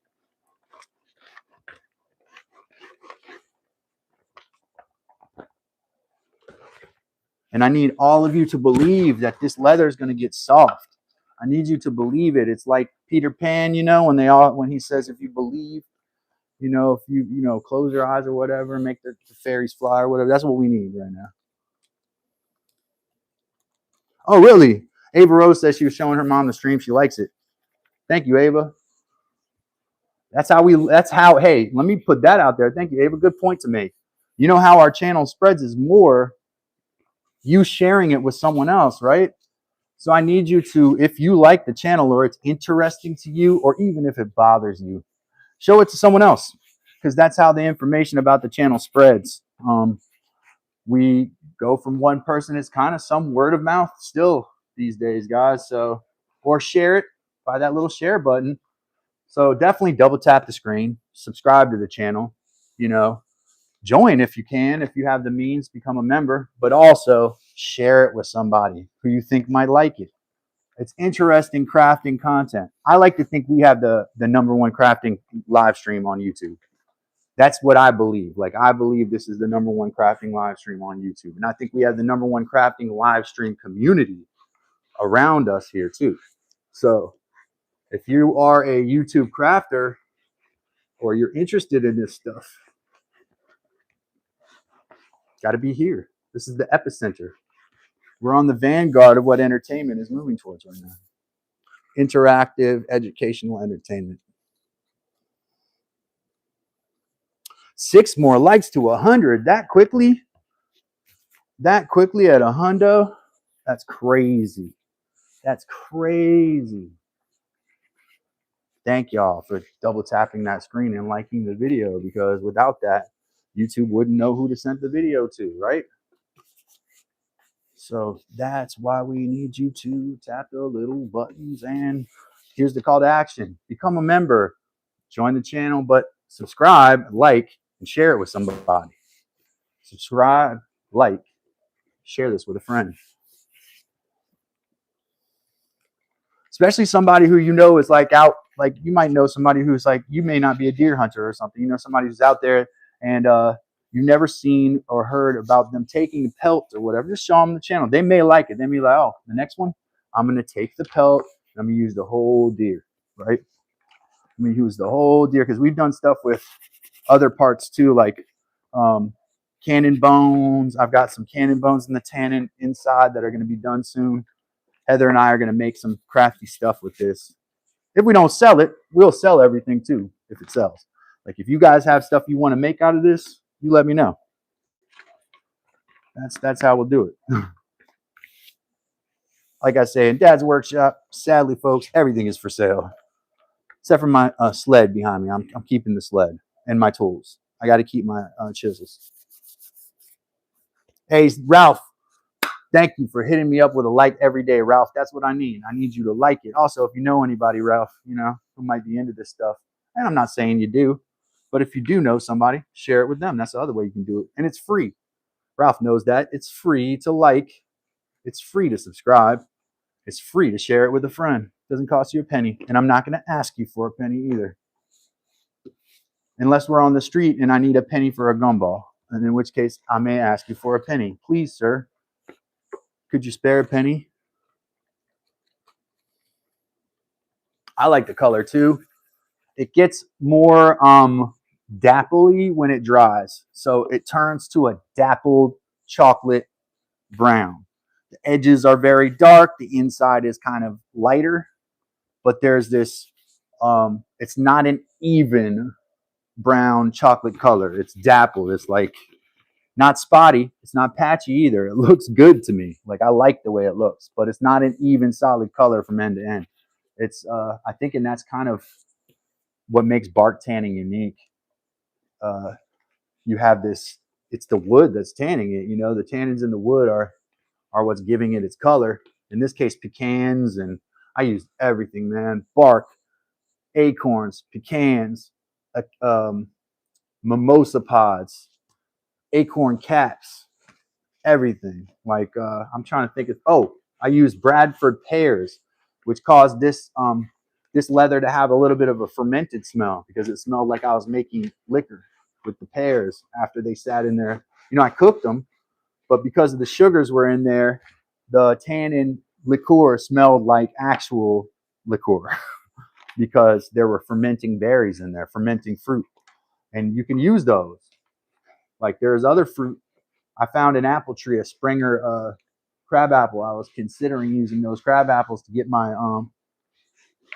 And I need all of you to believe that this leather is going to get soft. I need you to believe it. It's like Peter Pan, you know, when he says, if you believe, you know, if you close your eyes or whatever, make the fairies fly or whatever. That's what we need right now. Oh, really? Ava Rose says she was showing her mom the stream. She likes it. Thank you, Ava. That's how, hey, let me put that out there. Thank you, Ava. Good point to make. You know how our channel spreads is more you sharing it with someone else, right? So I need you to, if you like the channel or it's interesting to you, or even if it bothers you, show it to someone else, because that's how the information about the channel spreads. We go from one person. It's kind of some word of mouth still these days, guys. So, or share it by that little share button. So definitely double tap the screen, subscribe to the channel, you know, join if you can, if you have the means, become a member, but also share it with somebody who you think might like it. It's interesting crafting content. I like to think we have the #1 crafting live stream on YouTube. That's what I believe. Like, I believe this is the #1 crafting live stream on YouTube. And I think we have the #1 crafting live stream community around us here too. So if you are a YouTube crafter or you're interested in this stuff, got to be here. This is the epicenter. We're on the vanguard of what entertainment is moving towards right now. Interactive, educational entertainment. 6 more likes to 100 that quickly? That quickly at 100? That's crazy. That's crazy. Thank y'all for double tapping that screen and liking the video, because without that, YouTube wouldn't know who to send the video to, right? So that's why we need you to tap the little buttons. And here's the call to action. Become a member, join the channel, but subscribe, like, and share it with somebody. Subscribe, like, share this with a friend. Especially somebody who you know is like out, like you might know somebody who's like, you may not be a deer hunter or something. You know, somebody who's out there and you've never seen or heard about them taking a pelt or whatever. Just show them the channel. They may like it. They may be like, oh, the next one, I'm going to take the pelt and I'm going to use the whole deer, right? I'm going to use the whole deer, because we've done stuff with other parts too, like cannon bones. I've got some cannon bones in the tannin inside that are going to be done soon. Heather and I are going to make some crafty stuff with this. If we don't sell it, we'll sell everything too if it sells. Like, if you guys have stuff you want to make out of this, you let me know. That's how we'll do it. Like I say, in Dad's workshop, sadly, folks, everything is for sale. Except for my sled behind me. I'm keeping the sled and my tools. I got to keep my chisels. Hey, Ralph. Thank you for hitting me up with a like every day, Ralph. That's what I need. I need you to like it. Also, if you know anybody, Ralph, you know, who might be into this stuff, and I'm not saying you do, but if you do know somebody, share it with them. That's the other way you can do it. And it's free. Ralph knows that. It's free to like. It's free to subscribe. It's free to share it with a friend. It doesn't cost you a penny. And I'm not going to ask you for a penny either. Unless we're on the street and I need a penny for a gumball. And in which case, I may ask you for a penny. Please, sir. Could you spare a penny? I like the color too. It gets more dappley when it dries. So it turns to a dappled chocolate brown. The edges are very dark. The inside is kind of lighter. But there's this, it's not an even brown chocolate color. It's dappled. It's like not spotty. It's not patchy either. It looks good to me. Like, I like the way it looks, but it's not an even solid color from end to end. It's I think, and that's kind of what makes bark tanning unique. You have this, it's the wood that's tanning it. You know, the tannins in the wood are what's giving it its color. In this case, pecans, and I use everything, man. Bark, acorns, pecans, mimosa pods, acorn caps, everything. Like I'm trying to think of. Oh, I use Bradford pears, which caused this this leather to have a little bit of a fermented smell because it smelled like I was making liquor with the pears after they sat in there. You know, I cooked them, but because of the sugars were in there, the tannin liqueur smelled like actual liqueur because there were fermenting berries in there, fermenting fruit, and you can use those. Like there's other fruit. I found an apple tree, a Springer crab apple. I was considering using those crab apples to get my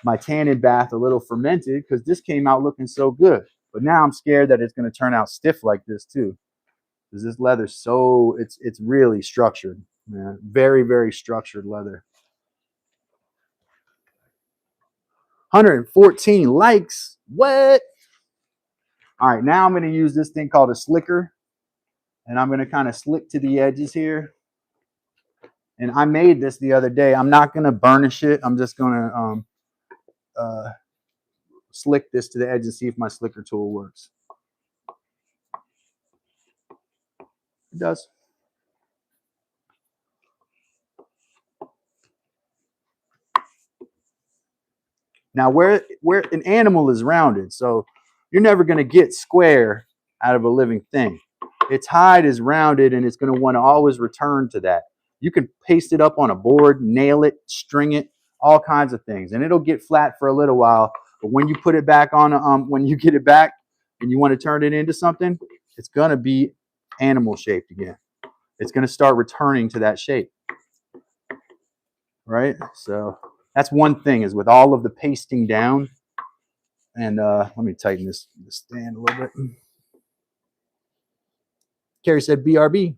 my tannin bath a little fermented because this came out looking so good. But now I'm scared that it's going to turn out stiff like this too, because this leather's so it's really structured, man. Very, very structured leather. 114 likes. What? All right, now I'm going to use this thing called a slicker, and I'm going to kind of slick to the edges here. And I made this the other day. I'm not going to burnish it. I'm just going to slick this to the edge and see if my slicker tool works. It does. Now, where an animal is rounded, so you're never going to get square out of a living thing. Its hide is rounded, and it's going to want to always return to that. You can paste it up on a board, nail it, string it, all kinds of things, and it'll get flat for a little while. But when you put it back on, when you get it back and you want to turn it into something, it's going to be animal shaped again. It's going to start returning to that shape, right? So that's one thing, is with all of the pasting down. And let me tighten this stand a little bit. Carrie said BRB.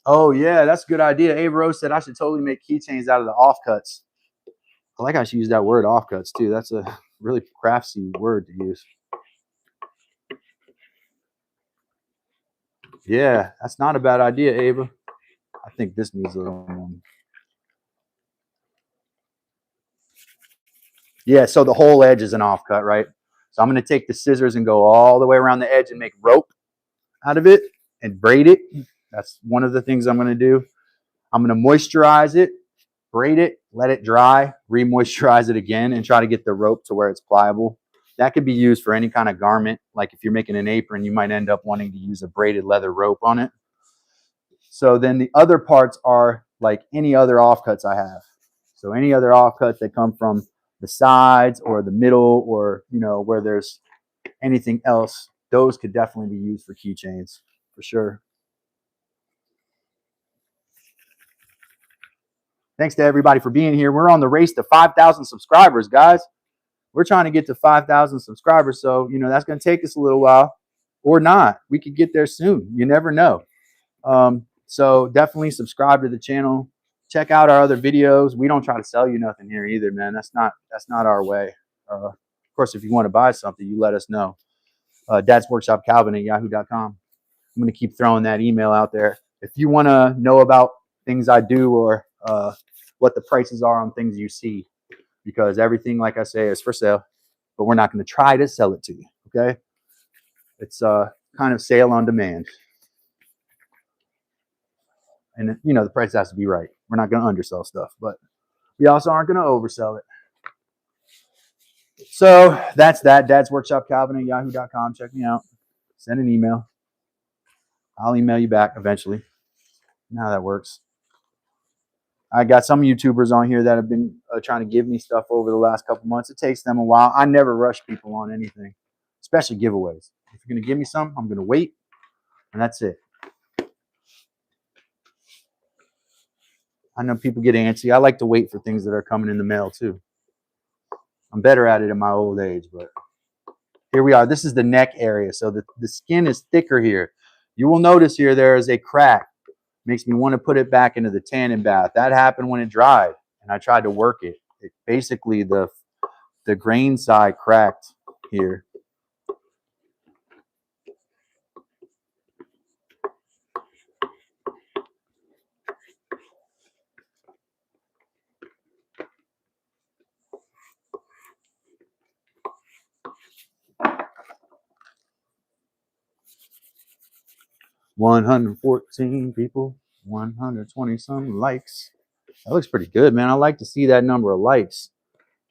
Oh, yeah, that's a good idea. Ava Rose said I should totally make keychains out of the offcuts. I like I should use that word, offcuts, too. That's a really craftsy word to use. Yeah, that's not a bad idea, Ava. I think this needs a little more. Yeah, so the whole edge is an offcut, right? So I'm going to take the scissors and go all the way around the edge and make rope out of it and braid it. That's one of the things I'm going to do. I'm going to moisturize it, braid it, let it dry, re-moisturize it again, and try to get the rope to where it's pliable. That could be used for any kind of garment. Like if you're making an apron, you might end up wanting to use a braided leather rope on it. So then the other parts are like any other offcuts I have. So any other offcuts that come from the sides or the middle, or, you know, where there's anything else, those could definitely be used for keychains for sure. Thanks to everybody for being here. We're on the race to 5,000 subscribers, guys. We're trying to get to 5,000 subscribers. So, you know, that's going to take us a little while or not. We could get there soon. You never know. So definitely subscribe to the channel. Check out our other videos. We don't try to sell you nothing here either, man. That's not our way. Of course, if you want to buy something, you let us know. Dad's Workshop Calvin at yahoo.com. I'm going to keep throwing that email out there. If you want to know about things I do, or what the prices are on things you see, because everything, like I say, is for sale, but we're not going to try to sell it to you. Okay. It's kind of sale on demand. And, you know, the price has to be right. We're not going to undersell stuff, but we also aren't going to oversell it. So that's that. Dad's Workshop Calvin at yahoo.com. Check me out. Send an email. I'll email you back eventually. You know how that works. I got some YouTubers on here that have been trying to give me stuff over the last couple months. It takes them a while. I never rush people on anything, especially giveaways. If you're going to give me some, I'm going to wait, and that's it. I know people get antsy. I like to wait for things that are coming in the mail too. I'm better at it in my old age, but here we are. This is the neck area. So the skin is thicker here. You will notice here there is a crack. Makes me want to put it back into the tanning bath. That happened when it dried, and I tried to work it. It basically, the grain side cracked here. $114 people, 120 some likes. That looks pretty good, man. I like to see that number of likes.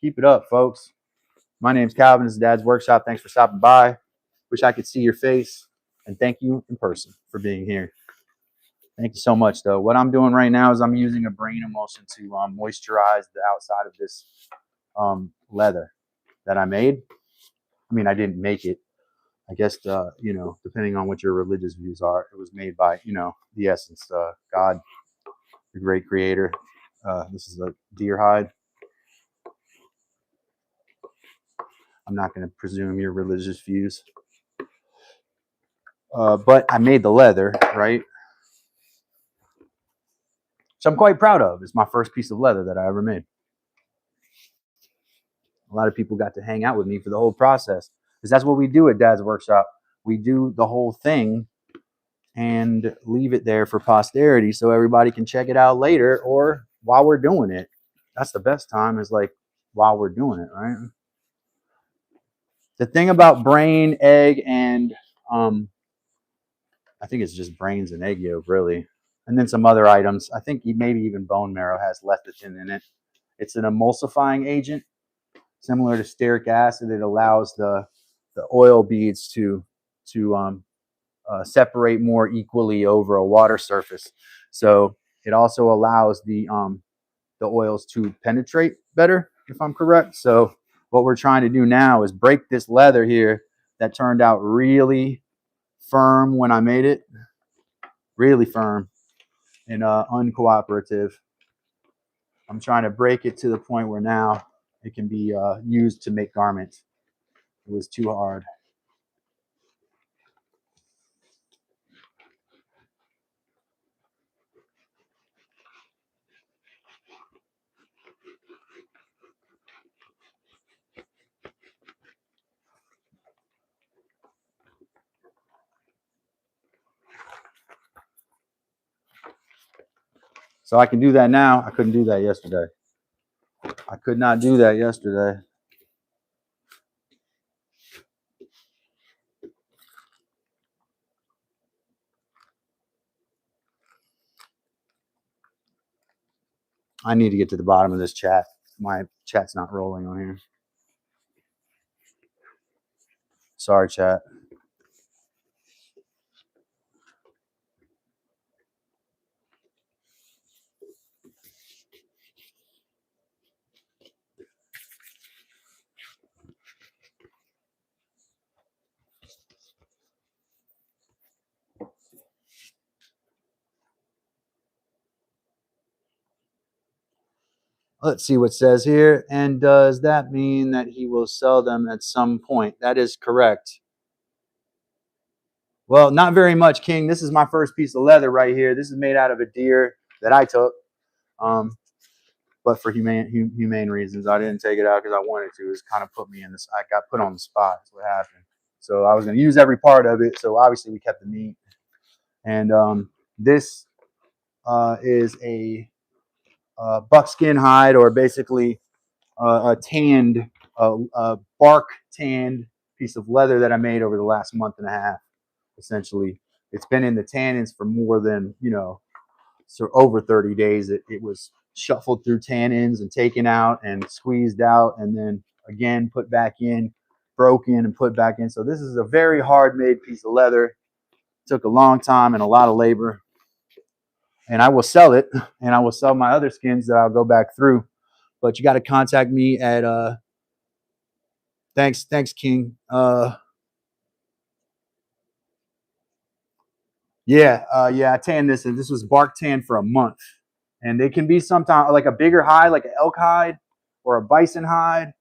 Keep it up, folks. My name's Calvin. This is Dad's Workshop. Thanks for stopping by. Wish I could see your face. And thank you in person for being here. Thank you so much, though. What I'm doing right now is I'm using a brain emulsion to moisturize the outside of this leather that I made. I mean, I didn't make it. I guess, you know, depending on what your religious views are, it was made by, you know, the essence, God, the great creator. This is a deer hide. I'm not going to presume your religious views. But I made the leather, right? So I'm quite proud of. It's my first piece of leather that I ever made. A lot of people got to hang out with me for the whole process, because that's what we do at Dad's Workshop. We do the whole thing and leave it there for posterity so everybody can check it out later or while we're doing it. That's the best time, is like while we're doing it, right? The thing about brain, egg, and I think it's just brains and egg yolk, really. And then some other items. I think maybe even bone marrow has lecithin in it. It's an emulsifying agent, similar to stearic acid. It allows the oil beads to separate more equally over a water surface. So it also allows the oils to penetrate better, if I'm correct. So what we're trying to do now is break this leather here that turned out really firm when I made it, really firm and uncooperative. I'm trying to break it to the point where now it can be used to make garments. It was too hard. So I can do that now. I couldn't do that yesterday. I could not do that yesterday. I need to get to the bottom of this chat. My chat's not rolling on here. Sorry, chat. Let's see what it says here. And does that mean that he will sell them at some point? That is correct. Well, not very much, King. This is my first piece of leather right here. This is made out of a deer that I took. But for humane reasons, I didn't take it out because I wanted to. It was kind of put me in this. I got put on the spot. That's what happened. So I was going to use every part of it. So obviously we kept the meat. And this is a buckskin hide, or basically a tanned, bark tanned piece of leather that I made over the last month and a half. Essentially, it's been in the tannins for more than, you know, so over 30 days. It was shuffled through tannins and taken out and squeezed out, and then again put back in, broken and put back in. So this is a very hard made piece of leather. It took a long time and a lot of labor. And I will sell it, and I will sell my other skins that I'll go back through. But you got to contact me at thanks King. Yeah, I tanned this, and this was bark tan for a month. And they can be sometimes like a bigger hide, like an elk hide or a bison hide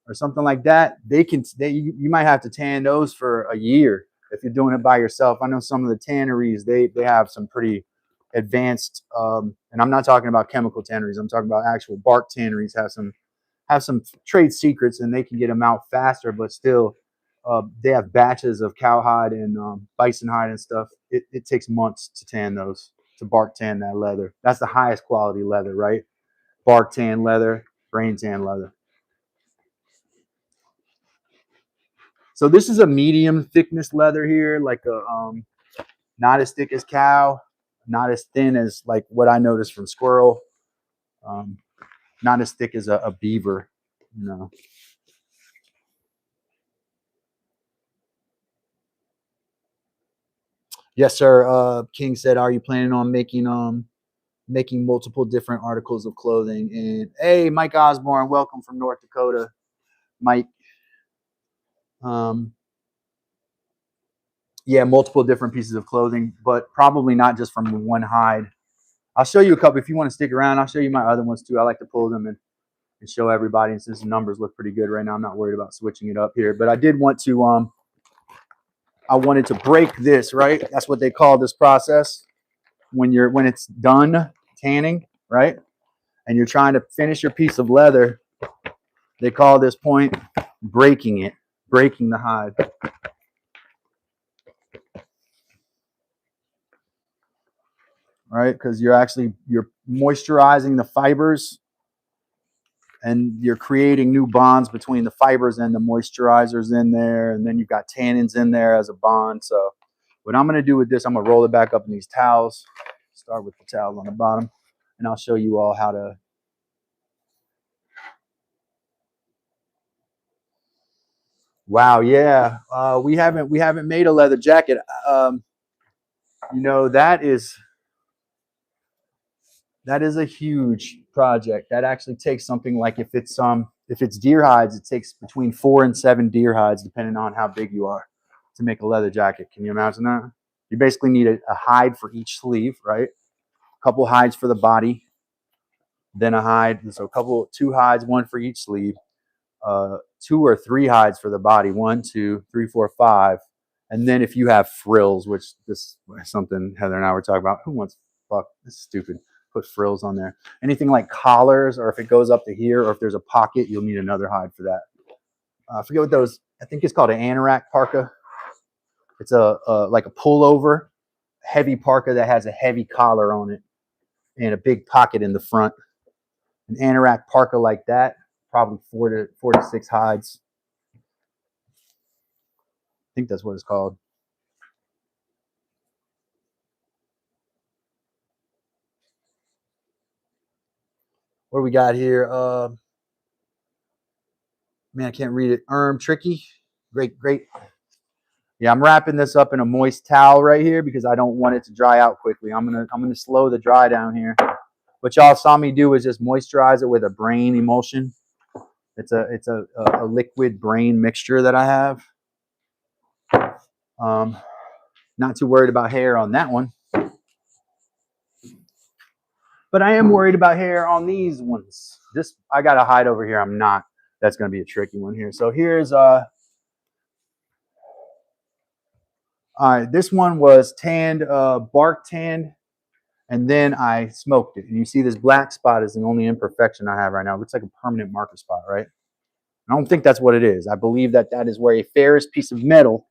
or something like that. You might have to tan those for a year. if you're doing it by yourself. I know some of the tanneries, they have some pretty advanced, and I'm not talking about chemical tanneries. I'm talking about actual bark tanneries have some trade secrets, and they can get them out faster, but still they have batches of cowhide and bison hide and stuff. It takes months to tan those, to bark tan that leather. That's the highest quality leather, right? Bark tan leather, brain tan leather. So this is a medium thickness leather here, like a not as thick as cow, not as thin as like what I noticed from squirrel, not as thick as a beaver, you know. Yes, sir. King said, "Are you planning on making multiple different articles of clothing?" And hey, Mike Osborne, welcome from North Dakota, Mike. Um, yeah, multiple different pieces of clothing, but probably not just from one hide. I'll show you a couple if you want to stick around. I'll show you my other ones too. I like to pull them and show everybody. And since the numbers look pretty good right now, I'm not worried about switching it up here. But I did want to I wanted to break this, right? That's what they call this process when it's done tanning, right? And you're trying to finish your piece of leather. They call this point breaking it, breaking the hide. Right? Because you're moisturizing the fibers, and you're creating new bonds between the fibers and the moisturizers in there, and then you've got tannins in there as a bond. So what I'm going to do with this, I'm going to roll it back up in these towels. Start with the towels on the bottom, and I'll show you all how to. Wow, yeah, we haven't made a leather jacket. You know, that is a huge project. That actually takes something like, if it's deer hides, it takes between 4 and 7 deer hides, depending on how big you are, to make a leather jacket. Can you imagine that? You basically need a hide for each sleeve, right? A couple hides for the body, then a hide. So two hides, one for each sleeve. 2 or 3 hides for the body. 1, 2, 3, 4, 5. And then if you have frills, which this is something Heather and I were talking about. Who wants, fuck, this is stupid. Put frills on there. Anything like collars, or if it goes up to here, or if there's a pocket, you'll need another hide for that. I forget what those, I think it's called an anorak parka. It's like a pullover, heavy parka that has a heavy collar on it and a big pocket in the front. An anorak parka like that, probably 4 to 6 hides. I think that's what it's called. What do we got here? Man, I can't read it. Tricky. Great. Yeah, I'm wrapping this up in a moist towel right here because I don't want it to dry out quickly. I'm gonna slow the dry down here. What y'all saw me do is just moisturize it with a brain emulsion. It's a liquid brain mixture that I have. Not too worried about hair on that one, but I am worried about hair on these ones. I got a hide over here. I'm not. That's gonna be a tricky one here. So here's all right, this one was tanned, bark tanned, and then I smoked it. And you see this black spot is the only imperfection I have right now. It looks like a permanent marker spot, right? I don't think that's what it is. I believe that is where a ferrous piece of metal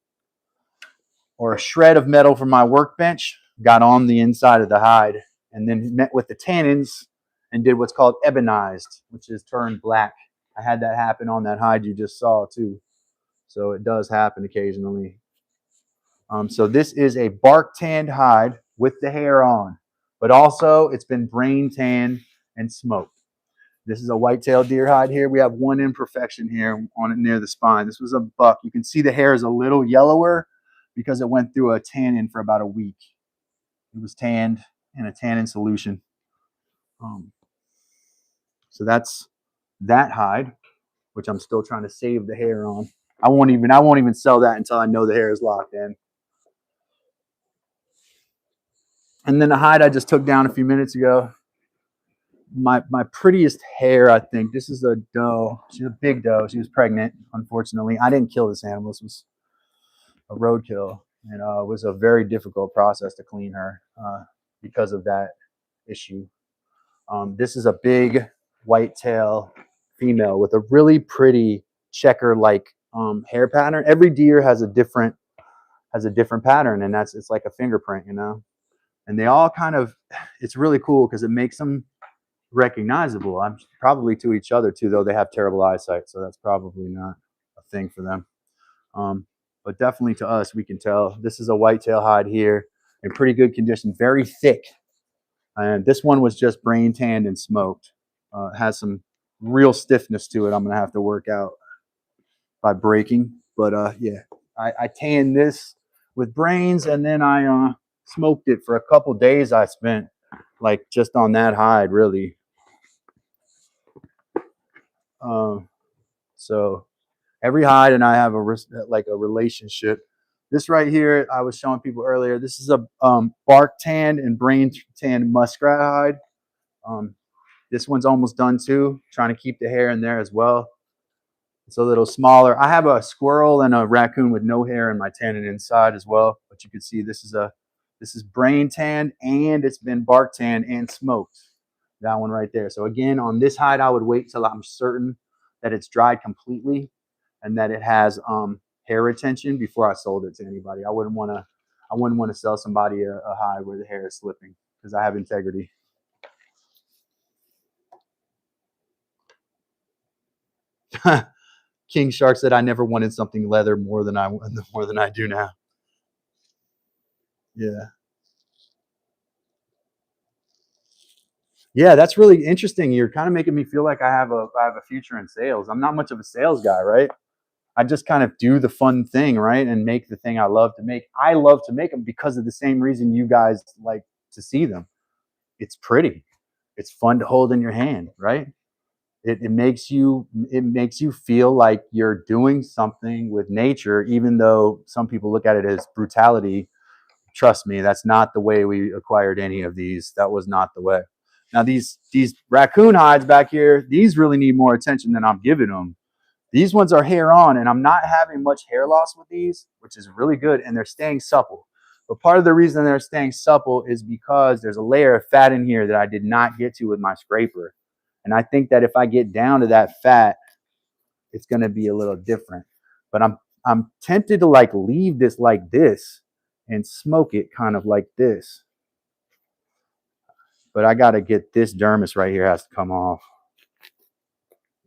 or a shred of metal from my workbench got on the inside of the hide and then met with the tannins and did what's called ebonized, which is turned black. I had that happen on that hide you just saw too. So it does happen occasionally. So this is a bark tanned hide with the hair on, but also it's been brain tanned and smoked. This is a white-tailed deer hide here. We have one imperfection here on it near the spine. This was a buck. You can see the hair is a little yellower because it went through a tannin for about a week. It was tanned in a tannin solution. So that's that hide, which I'm still trying to save the hair on. I won't even sell that until I know the hair is locked in. And then the hide I just took down a few minutes ago. My prettiest hair, I think. This is a doe. She's a big doe. She was pregnant, unfortunately. I didn't kill this animal. This was a roadkill. and it was a very difficult process to clean her because of that issue. This is a big whitetail female with a really pretty checker like hair pattern. Every deer has a different pattern, and it's like a fingerprint, you know. And they all kind of, it's really cool because it makes them recognizable. I'm probably to each other too, though they have terrible eyesight, so that's probably not a thing for them. But definitely to us, we can tell this is a whitetail hide here in pretty good condition, very thick. And this one was just brain tanned and smoked. It has some real stiffness to it. I'm gonna have to work out by breaking, but yeah, I tanned this with brains, and then I smoked it for a couple days. I spent like just on that hide, really. So every hide and I have a like a relationship. This right here, I was showing people earlier. This is a bark tanned and brain tanned muskrat hide. This one's almost done too. Trying to keep the hair in there as well. It's a little smaller. I have a squirrel and a raccoon with no hair in my tanning inside as well. But you can see this is brain tanned, and it's been bark tanned and smoked. That one right there. So again, on this hide, I would wait till I'm certain that it's dried completely and that it has hair retention before I sold it to anybody. I wouldn't want to sell somebody a hide where the hair is slipping, because I have integrity. King Shark said, "I never wanted something leather more than I do now." Yeah. Yeah, that's really interesting. You're kind of making me feel like I have a future in sales. I'm not much of a sales guy, right? I just kind of do the fun thing, right? And make the thing I love to make. I love to make them because of the same reason you guys like to see them. It's pretty. It's fun to hold in your hand, right? It makes you feel like you're doing something with nature, even though some people look at it as brutality. Trust me, that's not the way we acquired any of these. That was not the way. Now these raccoon hides back here, these really need more attention than I'm giving them. These ones are hair on, and I'm not having much hair loss with these, which is really good, and they're staying supple. But part of the reason they're staying supple is because there's a layer of fat in here that I did not get to with my scraper. And I think that if I get down to that fat, it's going to be a little different. But I'm tempted to like leave this like this and smoke it kind of like this. But I got to get this dermis right here has to come off.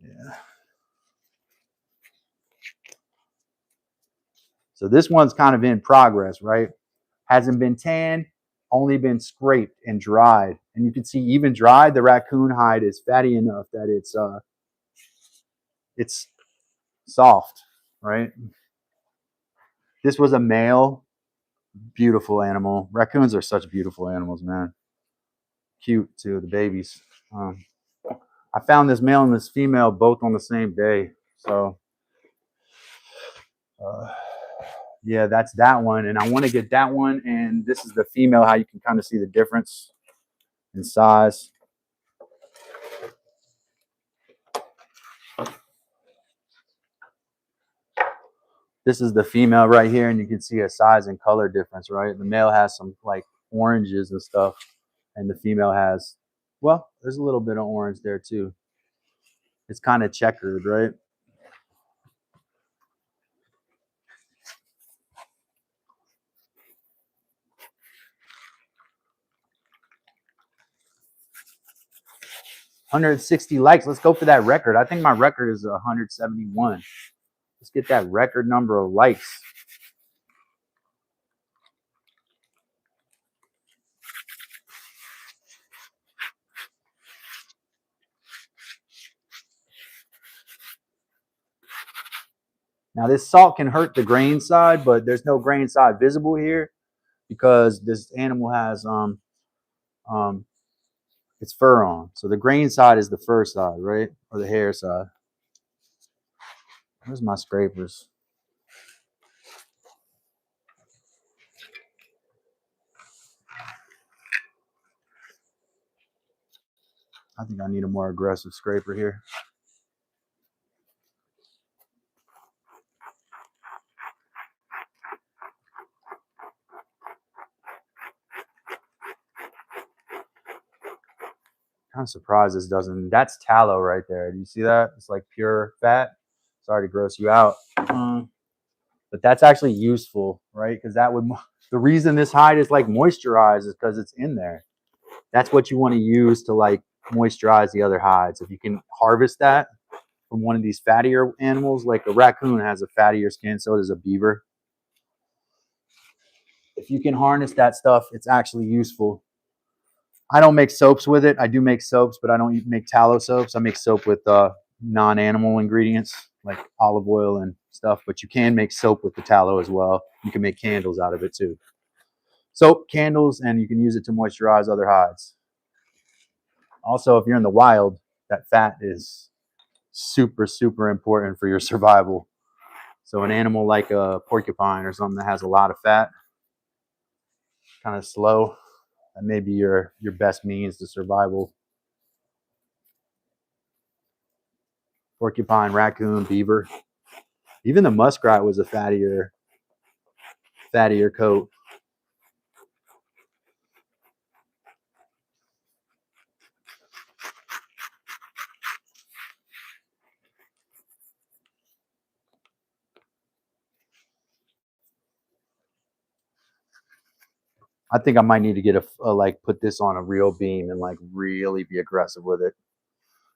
Yeah. So this one's kind of in progress, right? Hasn't been tanned, only been scraped and dried. And you can see even dried, the raccoon hide is fatty enough that it's soft, right? This was a male, beautiful animal. Raccoons are such beautiful animals, man. Cute too, the babies. I found this male and this female both on the same day. So yeah, that's that one. And I want to get that one. And this is the female, how you can kind of see the difference in size. This is the female right here, and you can see a size and color difference, right? The male has some like oranges and stuff, and the female has, well, there's a little bit of orange there too. It's kind of checkered, right? $160 likes. Let's go for that record. I think my record is 171. Let's get that record number of likes. Now this salt can hurt the grain side, but there's no grain side visible here because this animal has its fur on. So the grain side is the fur side, right? Or the hair side. Where's my scrapers? I think I need a more aggressive scraper here. Kind of surprised this doesn't. That's tallow right there. Do you see that? It's like pure fat. Sorry to gross you out. But that's actually useful, right? Because that would, the reason this hide is like moisturized is because it's in there. That's what you want to use to like moisturize the other hides. If you can harvest that from one of these fattier animals, like a raccoon has a fattier skin, so does a beaver. If you can harness that stuff, it's actually useful. I don't make soaps with it. I do make soaps, but I don't make tallow soaps. I make soap with non-animal ingredients like olive oil and stuff, but you can make soap with the tallow as well. You can make candles out of it too. Soap, candles, and you can use it to moisturize other hides. Also, if you're in the wild, that fat is super, super important for your survival. So an animal like a porcupine or something that has a lot of fat, kind of slow, that may be your best means to survival. Porcupine, raccoon, beaver. Even the muskrat was a fattier coat. I think I might need to get a like put this on a real beam and like really be aggressive with it.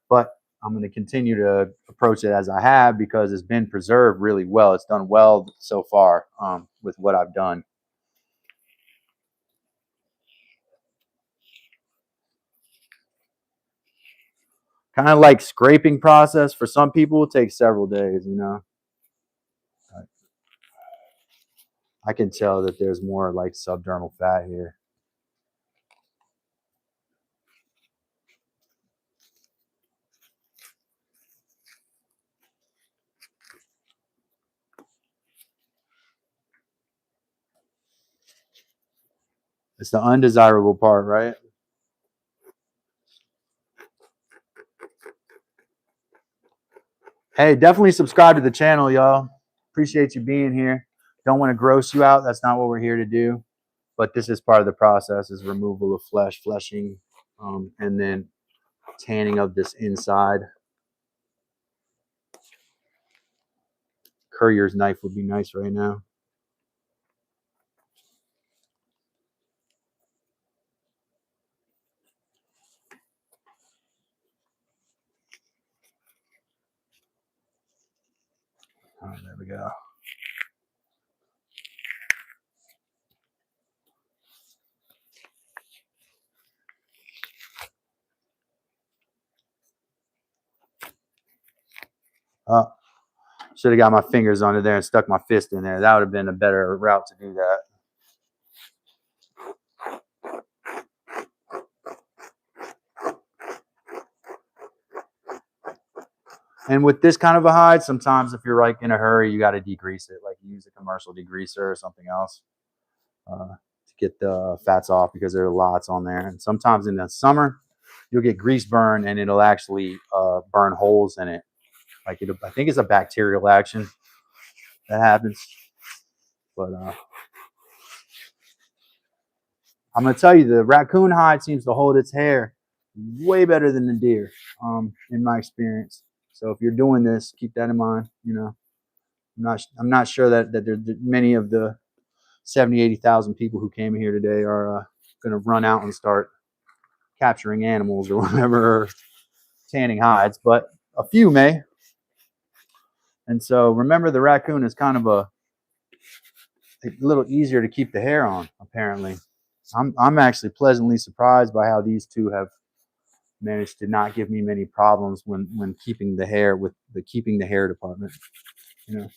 But I'm going to continue to approach it as I have because it's been preserved really well. It's done well so far with what I've done. Kind of like scraping process for some people, it takes several days, you know. I can tell that there's more like subdermal fat here. It's the undesirable part, right? Hey, definitely subscribe to the channel, y'all. Appreciate you being here. Don't want to gross you out. That's not what we're here to do. But this is part of the process, is removal of flesh, fleshing, and then tanning of this inside. Courier's knife would be nice right now. Oh, there we go. Oh, should have got my fingers under there and stuck my fist in there. That would have been a better route to do that. And with this kind of a hide, sometimes if you're like in a hurry, you got to degrease it. Like you use a commercial degreaser or something else to get the fats off because there are lots on there. And sometimes in the summer, you'll get grease burn and it'll actually burn holes in it. Like I think it's a bacterial action that happens. But I'm gonna tell you, the raccoon hide seems to hold its hair way better than the deer, in my experience. So if you're doing this, keep that in mind. You know, I'm not sure that there many of the 70, 80,000 people who came here today are going to run out and start capturing animals or whatever, or tanning hides, but a few may. And so remember, the raccoon is kind of a little easier to keep the hair on, apparently. I'm actually pleasantly surprised by how these two have managed to not give me many problems when keeping the hair with the keeping the hair department. You know.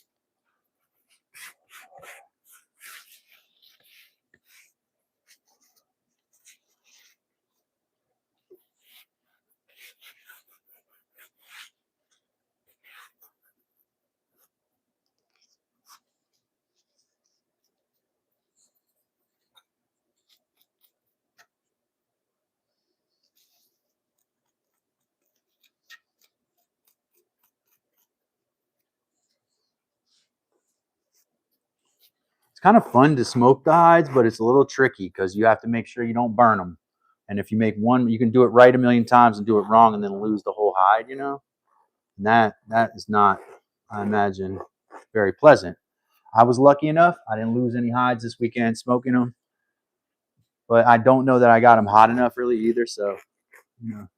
It's kind of fun to smoke the hides, but it's a little tricky because you have to make sure you don't burn them. And if you make one, you can do it right a million times and do it wrong and then lose the whole hide, you know? And that is not, I imagine, very pleasant. I was lucky enough. I didn't lose any hides this weekend smoking them. But I don't know that I got them hot enough really either. So, you know.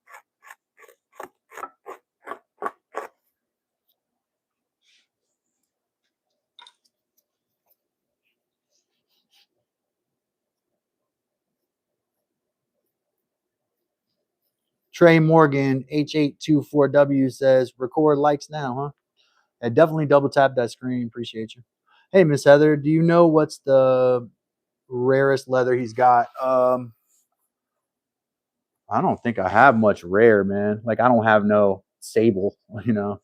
Trey Morgan, H824W says, record likes now, huh? And definitely double tap that screen. Appreciate you. Hey, Miss Heather, do you know what's the rarest leather he's got? I don't think I have much rare, man. Like, I don't have no sable, you know.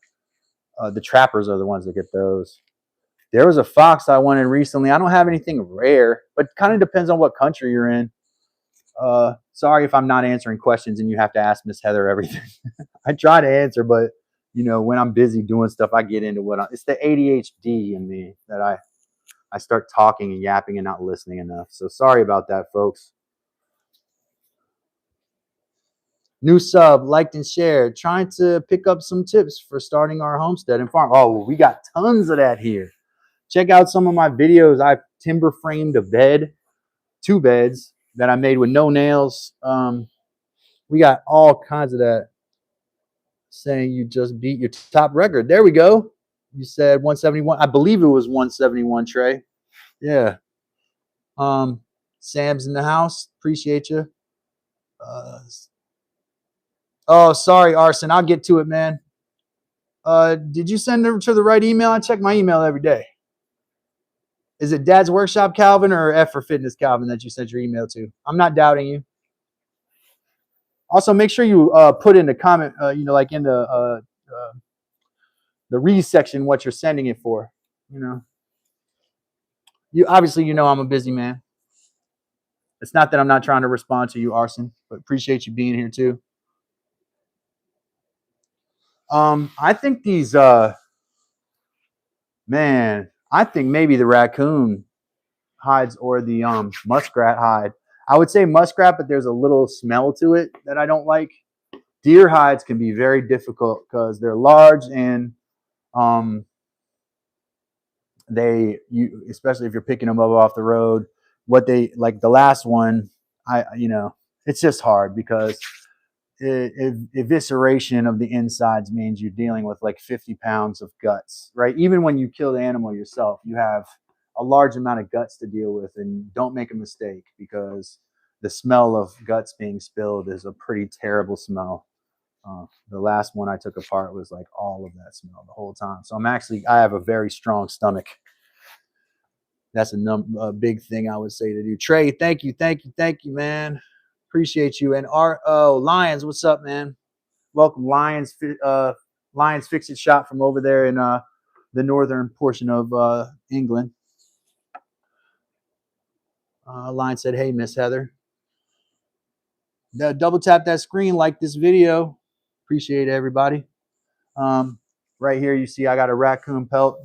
The trappers are the ones that get those. There was a fox I wanted recently. I don't have anything rare, but kind of depends on what country you're in. Sorry if I'm not answering questions and you have to ask Miss Heather everything. I try to answer, but you know, when I'm busy doing stuff, I get into it's the ADHD in me that I start talking and yapping and not listening enough. So sorry about that, folks. New sub, liked and shared. Trying to pick up some tips for starting our homestead and farm. Oh, well, we got tons of that here. Check out some of my videos. I've timber framed a bed, 2 beds that I made with no nails. We got all kinds of that. Saying you just beat your top record. There we go. You said 171. I believe it was 171, Trey. Yeah. Sam's in the house. Appreciate you. Oh, sorry, Arson. I'll get to it, man. Did you send it to the right email? I check my email every day. Is it Dad's Workshop Calvin or F for Fitness Calvin that you sent your email to? I'm not doubting you. Also, make sure you put in the comment, you know, like in the read section what you're sending it for. You know, you obviously you know I'm a busy man. It's not that I'm not trying to respond to you, Arson, but appreciate you being here too. I think these man, I think maybe the raccoon hides or the muskrat hide. I would say muskrat, but there's a little smell to it that I don't like. Deer hides can be very difficult because they're large and especially if you're picking them up off the road, what they like the last one, it's just hard because evisceration of the insides means you're dealing with like 50 pounds of guts, right? Even when you kill the animal yourself, you have a large amount of guts to deal with, and don't make a mistake because the smell of guts being spilled is a pretty terrible smell. The last one I took apart was like all of that smell the whole time. So I have a very strong stomach. That's a big thing I would say to do. Trey, thank you, man. Appreciate you. And Lions, what's up, man? Welcome, Lions. Lions Fix It Shop from over there in the northern portion of England. Lion said, "Hey, Miss Heather, double tap that screen, like this video. Appreciate it, everybody." Right here, you see I got a raccoon pelt.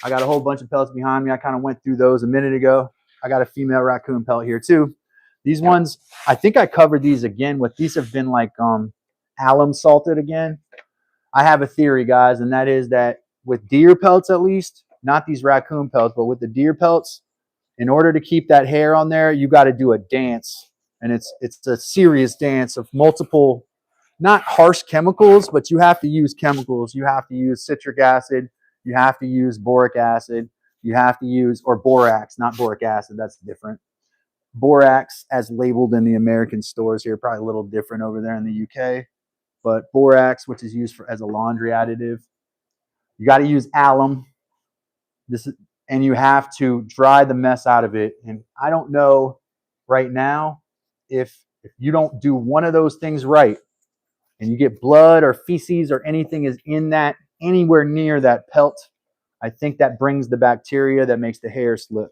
I got a whole bunch of pelts behind me. I kind of went through those a minute ago. I got a female raccoon pelt here too. These ones, I think I covered these again. These have been like alum salted again. I have a theory, guys, and that is that with deer pelts, at least, not these raccoon pelts, but with the deer pelts, in order to keep that hair on there, you got to do a dance, and it's a serious dance of multiple, not harsh chemicals, but you have to use chemicals. You have to use citric acid. You have to use boric acid. You have to use, or borax, not boric acid. That's different. Borax, as labeled in the American stores here, probably a little different over there in the UK. But borax, which is used as a laundry additive. You got to use alum. And you have to dry the mess out of it. And I don't know right now if you don't do one of those things right, and you get blood or feces or anything is in that anywhere near that pelt, I think that brings the bacteria that makes the hair slip.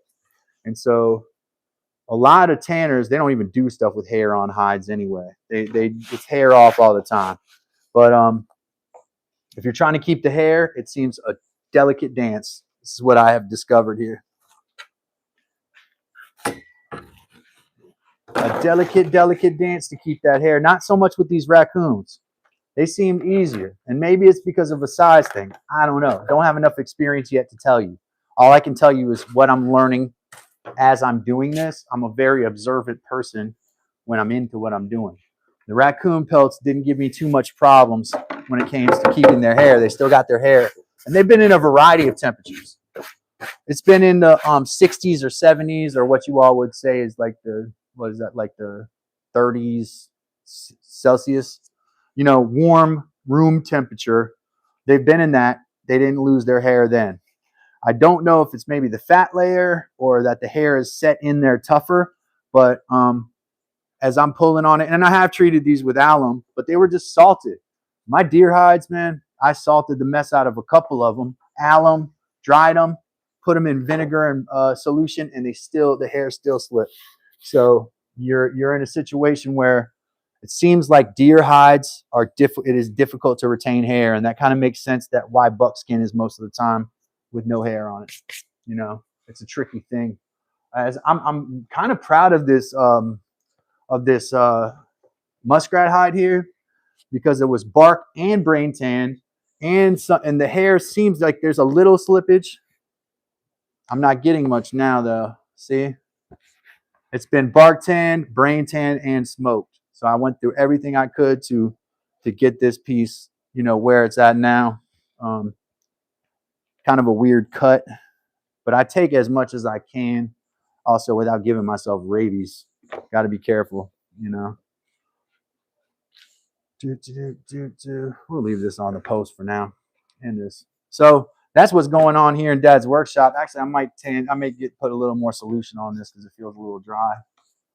And so a lot of tanners, they don't even do stuff with hair on hides anyway. It's hair off all the time. But if you're trying to keep the hair, it seems a delicate dance. This is what I have discovered here. a delicate, delicate dance to keep that hair. Not so much with these raccoons. They seem easier. And maybe it's because of a size thing. I don't know. Don't have enough experience yet to tell you. All I can tell you is what I'm learning as I'm doing this. I'm a very observant person when I'm into what I'm doing. The raccoon pelts didn't give me too much problems when it came to keeping their hair. They still got their hair. And they've been in a variety of temperatures. It's been in the 60s or 70s, or what you all would say is like the, what is that, like the 30s Celsius, you know, warm room temperature. They've been in that. They didn't lose their hair then. I don't know if it's maybe the fat layer or that the hair is set in there tougher, but as I'm pulling on it, and I have treated these with alum, but they were just salted. My deer hides, man, I salted the mess out of a couple of them. Alum, dried them, put them in vinegar and solution, and the hair still slipped. So you're in a situation where it seems like deer hides are it is difficult to retain hair, and that kind of makes sense that why buckskin is most of the time with no hair on it. You know, it's a tricky thing. As I'm kind of proud of this muskrat hide here, because it was bark and brain tan, and the hair seems like there's a little slippage. I'm not getting much now though. See, it's been bark tan, brain tan, and smoked. So I went through everything I could to get this piece, you know, where it's at now. Kind of a weird cut, but I take as much as I can, also without giving myself rabies. Got to be careful, you know. We'll leave this on the post for now. And this. So that's what's going on here in Dad's workshop. Actually, I may put a little more solution on this because it feels a little dry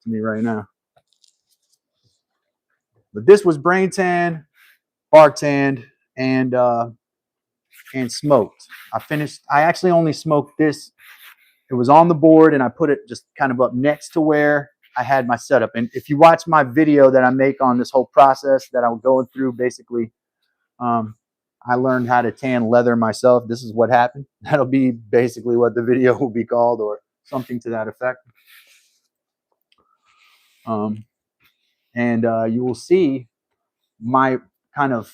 to me right now. But this was brain tan, bark tanned, and smoked. I actually only smoked this. It was on the board, and I put it just kind of up next to where I had my setup. And if you watch my video that I make on this whole process that I'm going through, basically, I learned how to tan leather myself. This is what happened. That'll be basically what the video will be called, or something to that effect. And you will see my kind of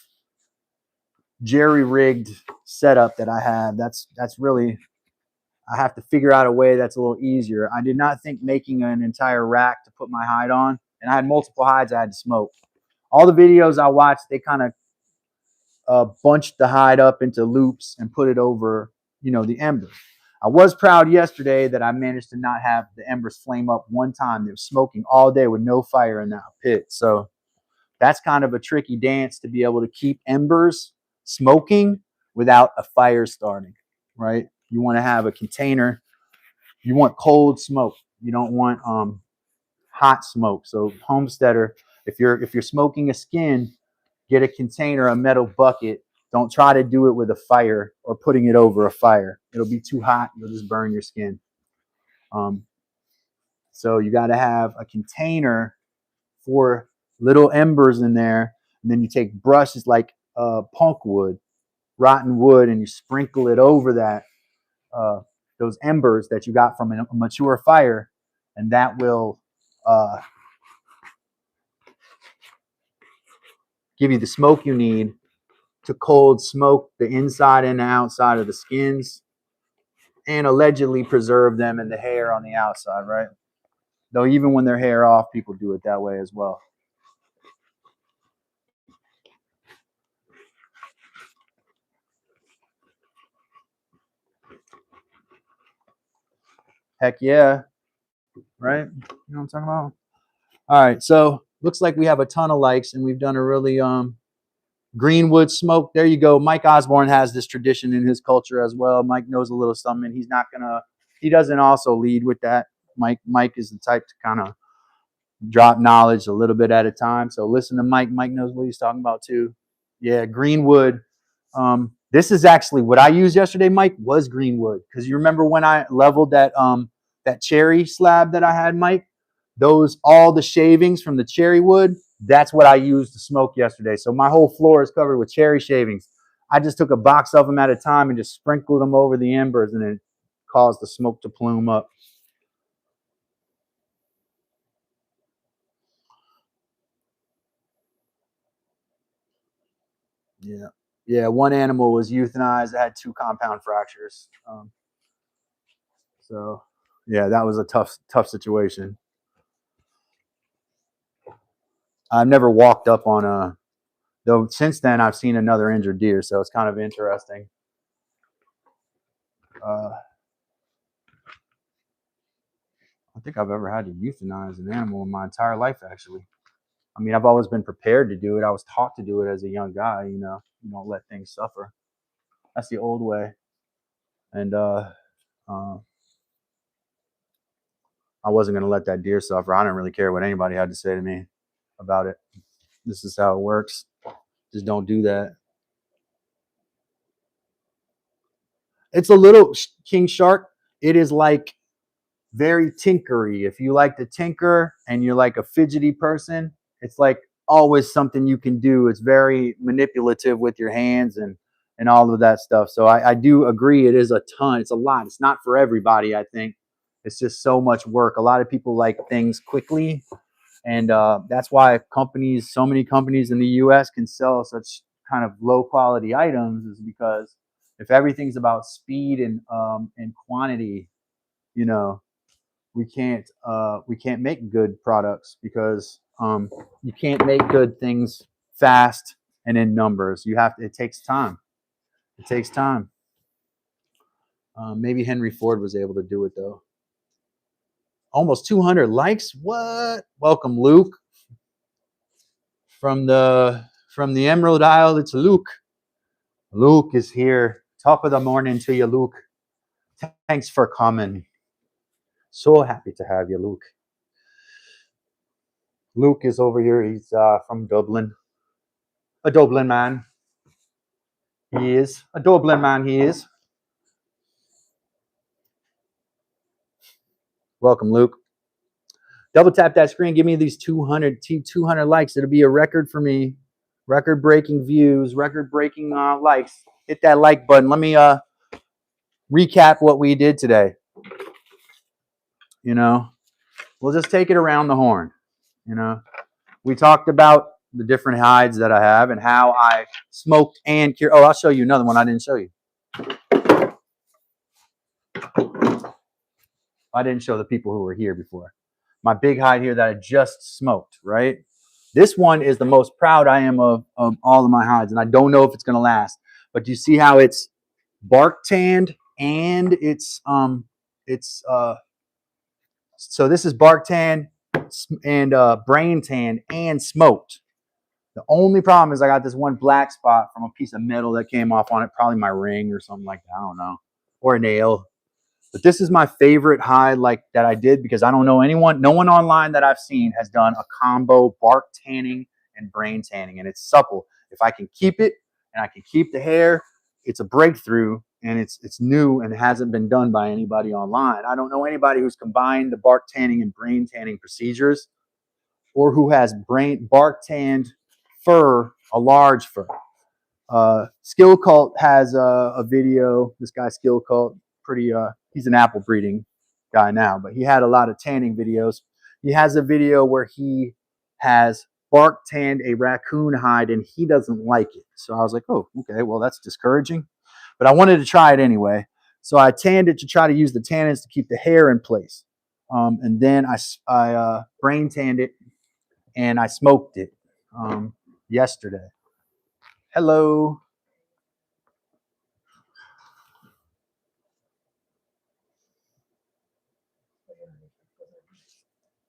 jerry-rigged setup that I have. That's really, I have to figure out a way that's a little easier. I did not think making an entire rack to put my hide on, and I had multiple hides I had to smoke. All the videos I watched, they kind of bunched the hide up into loops and put it over, you know, the embers. I was proud yesterday that I managed to not have the embers flame up one time. They were smoking all day with no fire in that pit. So that's kind of a tricky dance to be able to keep embers smoking without a fire starting, right? You want to have a container. You want cold smoke. You don't want hot smoke. So homesteader, if you're smoking a skin, get a container, a metal bucket. Don't try to do it with a fire or putting it over a fire. It'll be too hot. You'll just burn your skin. So you got to have a container for little embers in there. And then you take brushes like punk wood, rotten wood, and you sprinkle it over that those embers that you got from a mature fire, and that will give you the smoke you need to cold smoke the inside and the outside of the skins, and allegedly preserve them in the hair on the outside, right? Though even when they're hair off, people do it that way as well. Heck yeah, right? You know what I'm talking about? All right, so looks like we have a ton of likes, and we've done a really greenwood smoke. There you go. Mike Osborne has this tradition in his culture as well. Mike knows a little something. He doesn't also lead with that. Mike is the type to kind of drop knowledge a little bit at a time. So listen to Mike. Mike knows what he's talking about too. Yeah, greenwood. This is actually what I used yesterday, Mike, was greenwood. Because you remember when I leveled that cherry slab that I had, Mike? All the shavings from the cherry wood, that's what I used to smoke yesterday. So my whole floor is covered with cherry shavings. I just took a box of them at a time and just sprinkled them over the embers, and it caused the smoke to plume up. Yeah. Yeah. One animal was euthanized. It had 2 compound fractures. So yeah, that was a tough situation. I've never walked up on a, though since then I've seen another injured deer, so it's kind of interesting. I think I've ever had to euthanize an animal in my entire life, actually. I mean, I've always been prepared to do it. I was taught to do it as a young guy, you know, you don't let things suffer. That's the old way. And uh, I wasn't going to let that deer suffer. I didn't really care what anybody had to say to me about it. This is how it works. Just don't do that. It's a little King Shark. It is like very tinkery. If you like to tinker and you're like a fidgety person, it's like always something you can do. It's very manipulative with your hands and all of that stuff. So I do agree. It is a ton. It's a lot. It's not for everybody, I think. It's just so much work. A lot of people like things quickly. And that's why companies, so many companies in the US can sell such kind of low quality items, is because if everything's about speed and quantity, you know, we can't make good products because you can't make good things fast and in numbers. You have to, it takes time. It takes time. Maybe Henry Ford was able to do it though. Almost 200 likes. What? Welcome, Luke. From the Emerald Isle, it's Luke. Luke is here. Top of the morning to you, Luke. Thanks for coming. So happy to have you, Luke. Luke is over here. He's from Dublin. A Dublin man. He is. A Dublin man, he is. Welcome, Luke. Double tap that screen. Give me these 200 likes. It'll be a record for me. Record breaking views, record breaking likes. Hit that like button. Let me recap what we did today. You know, we'll just take it around the horn. You know, we talked about the different hides that I have and how I smoked and cured. Oh, I'll show you another one I didn't show you. I didn't show the people who were here before. My big hide here that I just smoked, right? This one is the most proud I am of all of my hides, and I don't know if it's going to last. But do you see how it's bark tanned and so this is bark tanned and brain tanned and smoked. The only problem is I got this one black spot from a piece of metal that came off on it, probably my ring or something like that. I don't know, or a nail. But this is my favorite hide like that I did because I don't know anyone, no one online that I've seen has done a combo bark tanning and brain tanning, and it's supple. If I can keep it and I can keep the hair, it's a breakthrough, and it's new and hasn't been done by anybody online. I don't know anybody who's combined the bark tanning and brain tanning procedures, or who has bark tanned fur, a large fur. Skill Cult has a video. This guy Skill Cult, pretty he's an apple breeding guy now, but he had a lot of tanning videos. He has a video where he has bark tanned a raccoon hide and he doesn't like it. So I was like, oh, okay, well that's discouraging. But I wanted to try it anyway. So I tanned it to try to use the tannins to keep the hair in place. And then I brain tanned it and I smoked it yesterday. Hello.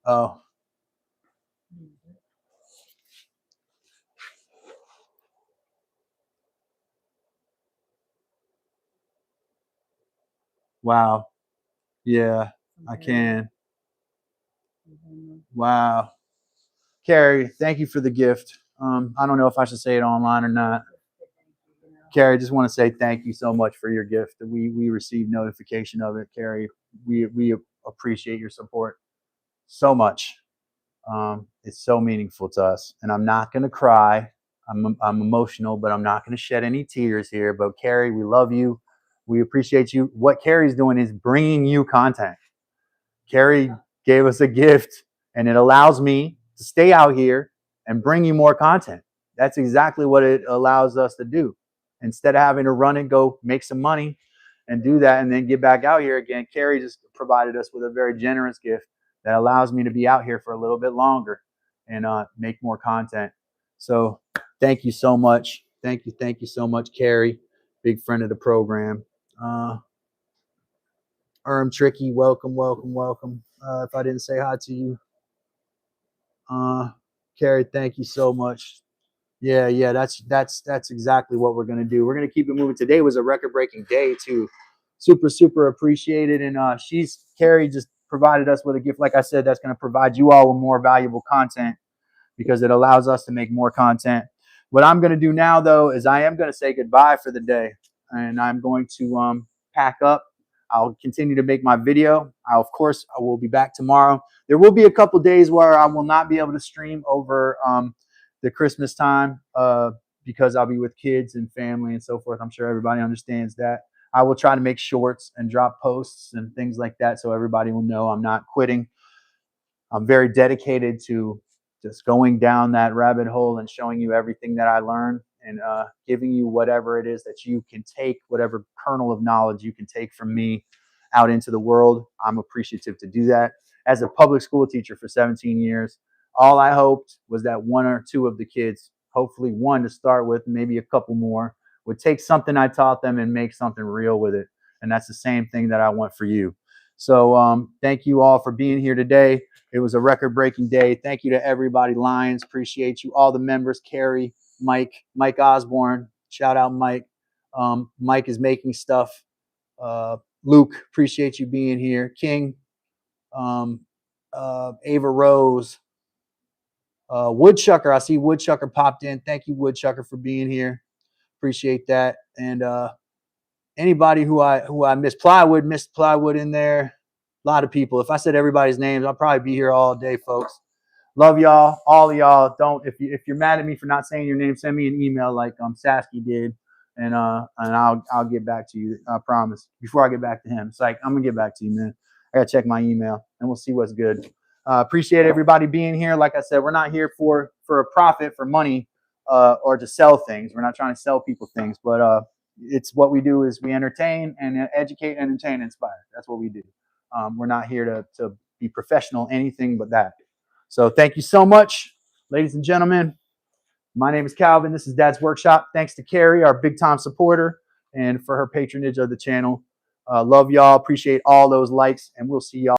Oh. Wow. Yeah, I can. Wow. Carrie, thank you for the gift. I don't know if I should say it online or not. Carrie, I just want to say thank you so much for your gift. We received notification of it, Carrie. We appreciate your support so much. It's so meaningful to us, and I'm not going to cry. I'm emotional, but I'm not going to shed any tears here. But Carrie, we love you. We appreciate you. What Carrie's doing is bringing you content. Carrie gave us a gift, and it allows me to stay out here and bring you more content. That's exactly what it allows us to do. Instead of having to run and go make some money and do that and then get back out here again, Carrie just provided us with a very generous gift that allows me to be out here for a little bit longer and make more content. So thank you so much. Thank you so much, Carrie, big friend of the program. Tricky, welcome, welcome, welcome. If I didn't say hi to you, Carrie, thank you so much. Yeah, that's exactly what we're gonna do. We're gonna keep it moving. Today was a record-breaking day too. Super appreciated. And Carrie just provided us with a gift. Like I said, that's gonna provide you all with more valuable content because it allows us to make more content. What I'm gonna do now though is I am gonna say goodbye for the day, and I'm going to pack up. I'll continue to make my video. Of course, I will be back tomorrow. There will be a couple days where I will not be able to stream over the Christmas time because I'll be with kids and family and so forth. I'm sure everybody understands that. I will try to make shorts and drop posts and things like that so everybody will know I'm not quitting. I'm very dedicated to just going down that rabbit hole and showing you everything that I learned and giving you whatever it is that you can take, whatever kernel of knowledge you can take from me out into the world. I'm appreciative to do that. As a public school teacher for 17 years, all I hoped was that one or two of the kids, hopefully one to start with, maybe a couple more, would take something I taught them and make something real with it. And that's the same thing that I want for you. So thank you all for being here today. It was a record-breaking day. Thank you to everybody. Lions, appreciate you. All the members, Carrie, Mike Osborne. Shout out, Mike. Mike is making stuff. Luke, appreciate you being here. King, Ava Rose, Woodchucker. I see Woodchucker popped in. Thank you, Woodchucker, for being here. Appreciate that. And anybody who I missed Plywood in there. A lot of people. If I said everybody's names, I'll probably be here all day, folks. Love y'all, all of y'all. Don't if you're mad at me for not saying your name, send me an email like Sasky did, and I'll get back to you. I promise. Before I get back to him, it's like I'm gonna get back to you, man. I gotta check my email, and we'll see what's good. Appreciate everybody being here. Like I said, we're not here for a profit, for money, or to sell things. We're not trying to sell people things, but it's what we do is we entertain and educate, entertain, and inspire. That's what we do. We're not here to be professional, anything but that. So thank you so much, ladies and gentlemen. My name is Calvin. This is Dad's Workshop. Thanks to Carrie, our big time supporter, and for her patronage of the channel. Love y'all. Appreciate all those likes, and we'll see y'all.